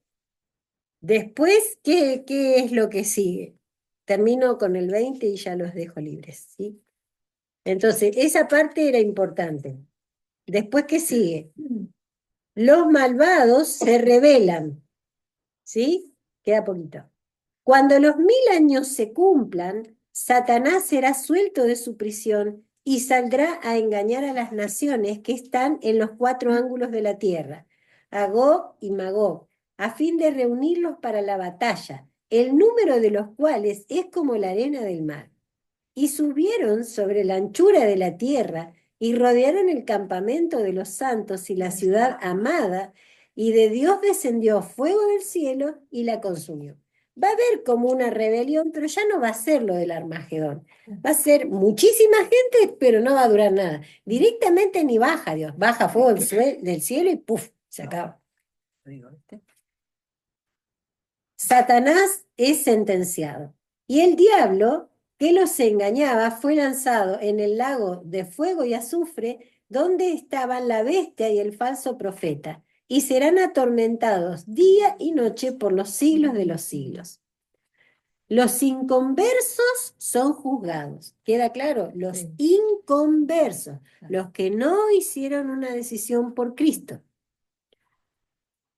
Después, ¿qué es lo que sigue? Termino con el 20 y ya los dejo libres, ¿sí? Entonces, esa parte era importante. Después, ¿qué sigue? Los malvados se rebelan, ¿sí? Queda poquito. Cuando los 1000 años se cumplan, Satanás será suelto de su prisión y saldrá a engañar a las naciones que están en los 4 ángulos de la tierra, a Gog y Magog, a fin de reunirlos para la batalla, el número de los cuales es como la arena del mar. Y subieron sobre la anchura de la tierra y rodearon el campamento de los santos y la ciudad amada, y de Dios descendió fuego del cielo y la consumió. Va a haber como una rebelión, pero ya no va a ser lo del Armagedón. Va a ser muchísima gente, pero no va a durar nada. Directamente ni baja Dios, baja fuego del cielo y ¡puf! Se acaba. Satanás es sentenciado. Y el diablo, que los engañaba, fue lanzado en el lago de fuego y azufre, donde estaban la bestia y el falso profeta, y serán atormentados día y noche por los siglos de los siglos. Los inconversos son juzgados. ¿Queda claro? Los Sí. inconversos, los que no hicieron una decisión por Cristo.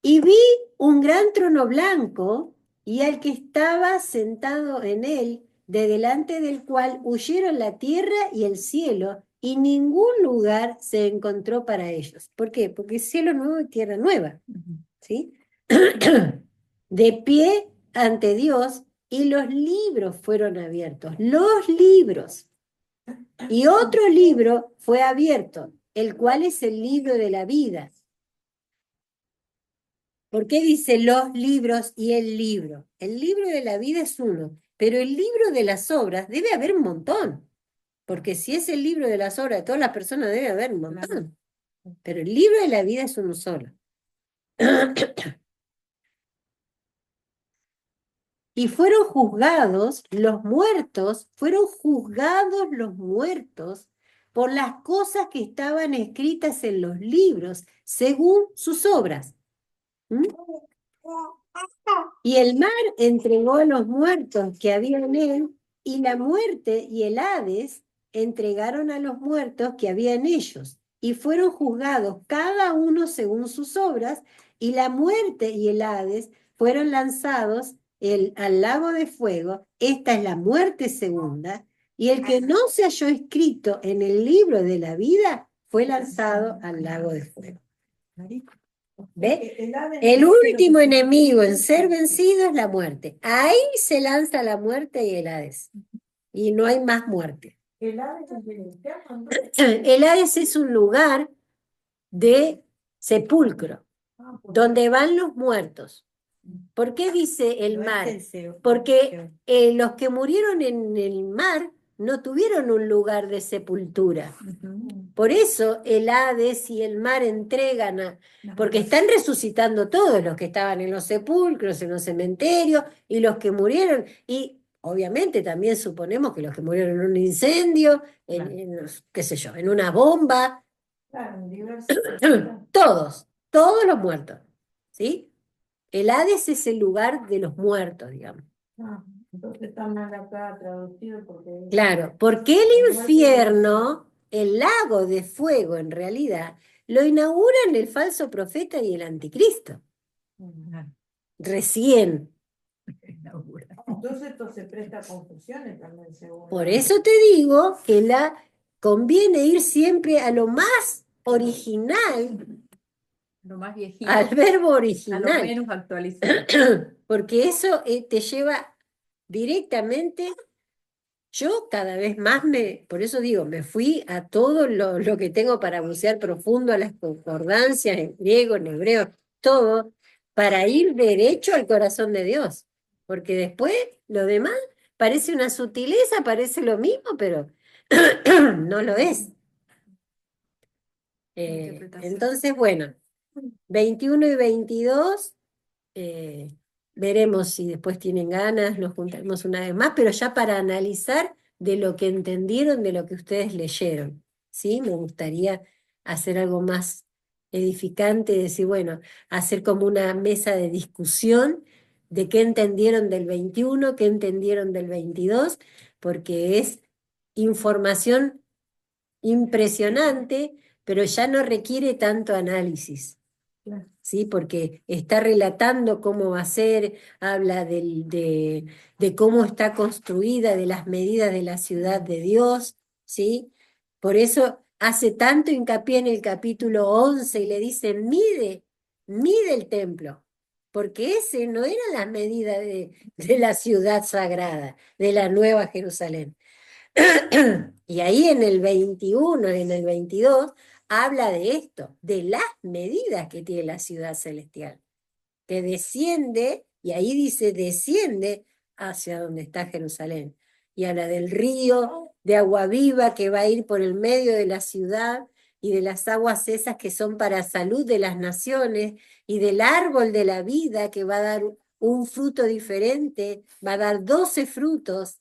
Y vi un gran trono blanco y al que estaba sentado en él, de delante del cual huyeron la tierra y el cielo, y ningún lugar se encontró para ellos. ¿Por qué? Porque cielo nuevo y tierra nueva. ¿Sí? De pie ante Dios, y los libros fueron abiertos. Los libros. Y otro libro fue abierto, el cual es el libro de la vida. ¿Por qué dice los libros y el libro? El libro de la vida es uno, pero el libro de las obras debe haber un montón. Porque si es el libro de las obras de todas las personas, debe haber un montón. Pero el libro de la vida es uno solo. Y fueron juzgados los muertos por las cosas que estaban escritas en los libros, según sus obras. ¿Mm? Y el mar entregó a los muertos que había en él, y la muerte y el Hades entregaron a los muertos que había en ellos, y fueron juzgados cada uno según sus obras, Y la muerte y el Hades fueron lanzados al lago de fuego. Esta es la muerte segunda. Y el que no se halló escrito en el libro de la vida fue lanzado al lago de fuego. ¿Ve? El último enemigo en ser vencido es la muerte. Ahí se lanza la muerte y el Hades. Y no hay más muerte. El Hades es el infierno, ¿no? El Hades es un lugar de sepulcro, donde van los muertos. ¿Por qué dice el No es mar? el Seol. Porque los que murieron en el mar no tuvieron un lugar de sepultura. Por eso el Hades y el mar entregan porque están resucitando todos los que estaban en los sepulcros, en los cementerios, y los que murieron, y obviamente también suponemos que los que murieron en un incendio, qué sé yo, en una bomba, Claro, en diversos. todos los muertos, ¿sí? El Hades es el lugar de los muertos, digamos. Ah, entonces está mal acá traducido porque... Claro, porque el infierno, el lago de fuego en realidad, lo inauguran el falso profeta y el anticristo. Recién. Entonces esto se presta a confusiones también, según. Por eso te digo que conviene ir siempre a lo más original, Lo más viejito, al verbo a lo original, menos actualizado. porque eso te lleva directamente. Yo cada vez más por eso digo, me fui a todo lo que tengo para bucear profundo, a las concordancias en griego, en hebreo, todo, para ir derecho al corazón de Dios. Porque después lo demás parece una sutileza, parece lo mismo, pero no lo es. Entonces, bueno, 21 y 22, veremos si después tienen ganas, nos juntaremos una vez más, pero ya para analizar de lo que entendieron, de lo que ustedes leyeron, ¿sí? Me gustaría hacer algo más edificante, decir, bueno, hacer como una mesa de discusión de qué entendieron del 21, qué entendieron del 22, porque es información impresionante, pero ya no requiere tanto análisis. ¿Sí? Porque está relatando cómo va a ser, habla de cómo está construida, de las medidas de la ciudad de Dios, ¿sí? Por eso hace tanto hincapié en el capítulo 11 y le dice, mide el templo, porque ese no era la medida de la ciudad sagrada, de la Nueva Jerusalén. Y ahí en el 21, en el 22, habla de esto, de las medidas que tiene la ciudad celestial, que desciende, y ahí dice desciende hacia donde está Jerusalén. Y habla del río de agua viva que va a ir por el medio de la ciudad y de las aguas esas que son para salud de las naciones y del árbol de la vida que va a dar un fruto diferente, va a dar 12 frutos,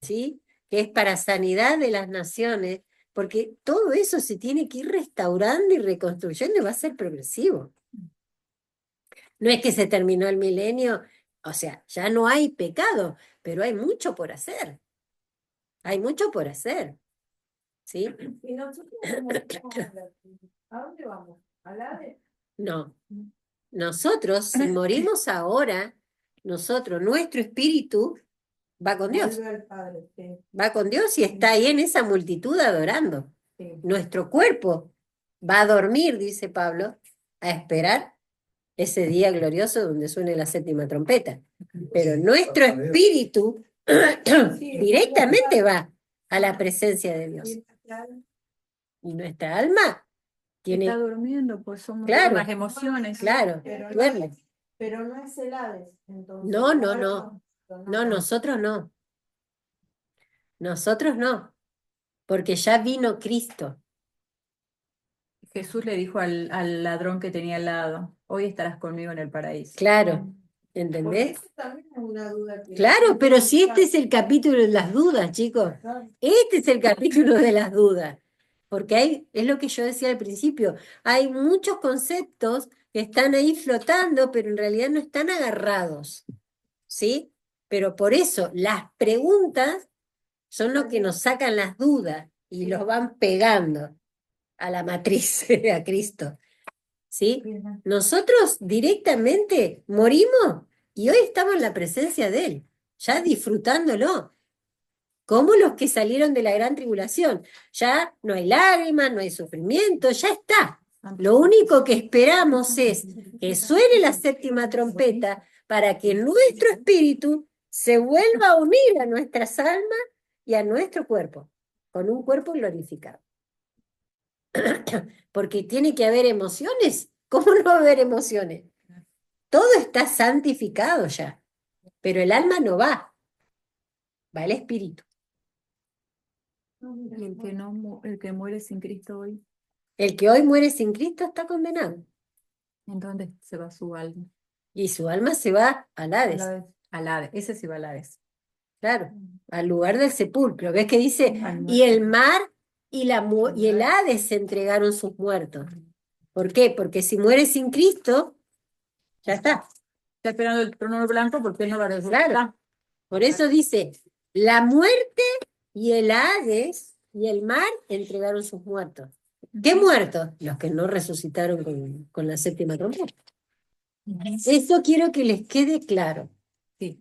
¿sí? Que es para sanidad de las naciones, porque todo eso se tiene que ir restaurando y reconstruyendo y va a ser progresivo. No es que se terminó el milenio, o sea, ya no hay pecado, pero hay mucho por hacer. Hay mucho por hacer, ¿sí? ¿Y nosotros a dónde vamos? ¿Al Hades? No. Nosotros, si morimos ahora, nuestro espíritu va con Dios. Vuelve al Padre, sí. Va con Dios y está ahí en esa multitud adorando. Sí. Nuestro cuerpo va a dormir, dice Pablo, a esperar ese día glorioso donde suene la séptima trompeta. Pero nuestro espíritu directamente va a la presencia de Dios. Y nuestra alma tiene, Está durmiendo, pues somos Claro. las emociones. claro, Pero duerme. Pero no es el Hades, entonces. No, no, Ahora no. No, nosotros no. Nosotros no. Porque ya vino Cristo. Jesús le dijo al ladrón que tenía al lado, hoy estarás conmigo en el paraíso. Claro. Porque ¿Entendés? eso también es una duda que... Claro, pero si este es el capítulo de las dudas, chicos. Este es el capítulo de las dudas. Porque es lo que yo decía al principio, hay muchos conceptos que están ahí flotando, pero en realidad no están agarrados. ¿Sí? Pero por eso las preguntas son lo que nos sacan las dudas y los van pegando a la matriz, a Cristo. ¿sí? Nosotros directamente morimos y hoy estamos en la presencia de Él, ya disfrutándolo, como los que salieron de la gran tribulación. Ya no hay lágrimas, no hay sufrimiento, ya está. Lo único que esperamos es que suene la séptima trompeta para que nuestro espíritu se vuelva a unir a nuestras almas y a nuestro cuerpo, con un cuerpo glorificado. Porque tiene que haber emociones. ¿Cómo no va a haber emociones? Todo está santificado ya, pero el alma no va, va el espíritu. Y el que muere sin Cristo hoy, El que hoy muere sin Cristo está condenado ¿en dónde se va su alma? y su alma se va al Hades, Al Hades, ese sí va al Hades. claro, al lugar del sepulcro. ¿Ves que dice? Al Y el muerto. mar y el Hades se entregaron sus muertos. ¿Por qué? Porque si muere sin Cristo, ya está. Está esperando el trono blanco porque él no va a resucitar. Claro. Por eso dice, la muerte y el Hades y el mar entregaron sus muertos. ¿Qué muertos? Los que no resucitaron con la séptima trompeta. Eso quiero que les quede claro. Sí.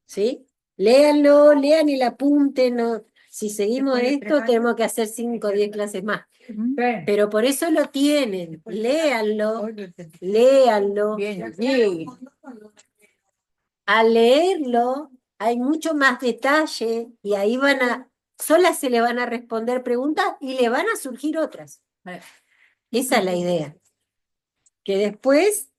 ¿Sí? Léanlo, lean el apunte. No. Si seguimos Después de esto, 3 años. tenemos que hacer 5 o 10 clases más. Ujú. Pero por eso lo tienen. Léanlo, Oye, léanlo. bien, sí. Al leerlo, hay mucho más detalle y ahí solas se le van a responder preguntas y le van a surgir otras. Esa es la idea. Que después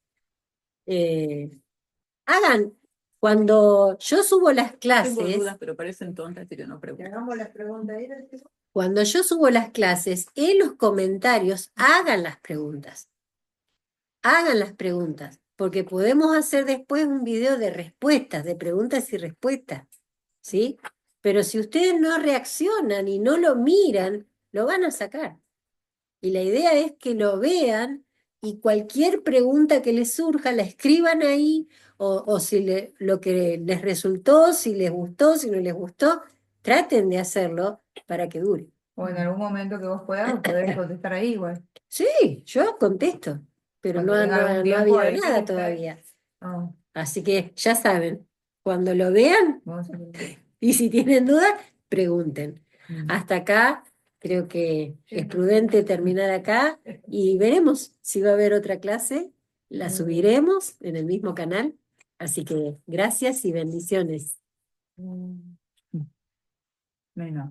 hagan, cuando yo subo las Tengo clases, dudas, pero parecen tontas, así que no Que pregunto. hagamos las preguntas. cuando yo subo las clases, en los comentarios hagan las preguntas. Hagan las preguntas, porque podemos hacer después un video de respuestas, de preguntas y respuestas, ¿sí? Pero si ustedes no reaccionan y no lo miran, lo van a sacar. Y la idea es que lo vean y cualquier pregunta que les surja la escriban ahí, o si lo que les resultó, si les gustó, si no les gustó, traten de hacerlo para que dure. O en algún momento que vos puedas, podés contestar ahí igual. Sí, yo contesto, pero Cuando venga algún no ha tiempo, habido ahí nada está. todavía. Ah, Así que ya saben, cuando lo vean vamos a ver. y si tienen dudas, pregunten. Mm. Hasta acá creo que es prudente terminar acá y veremos si va a haber otra clase. La subiremos en el mismo canal. Así que gracias y bendiciones. Menos.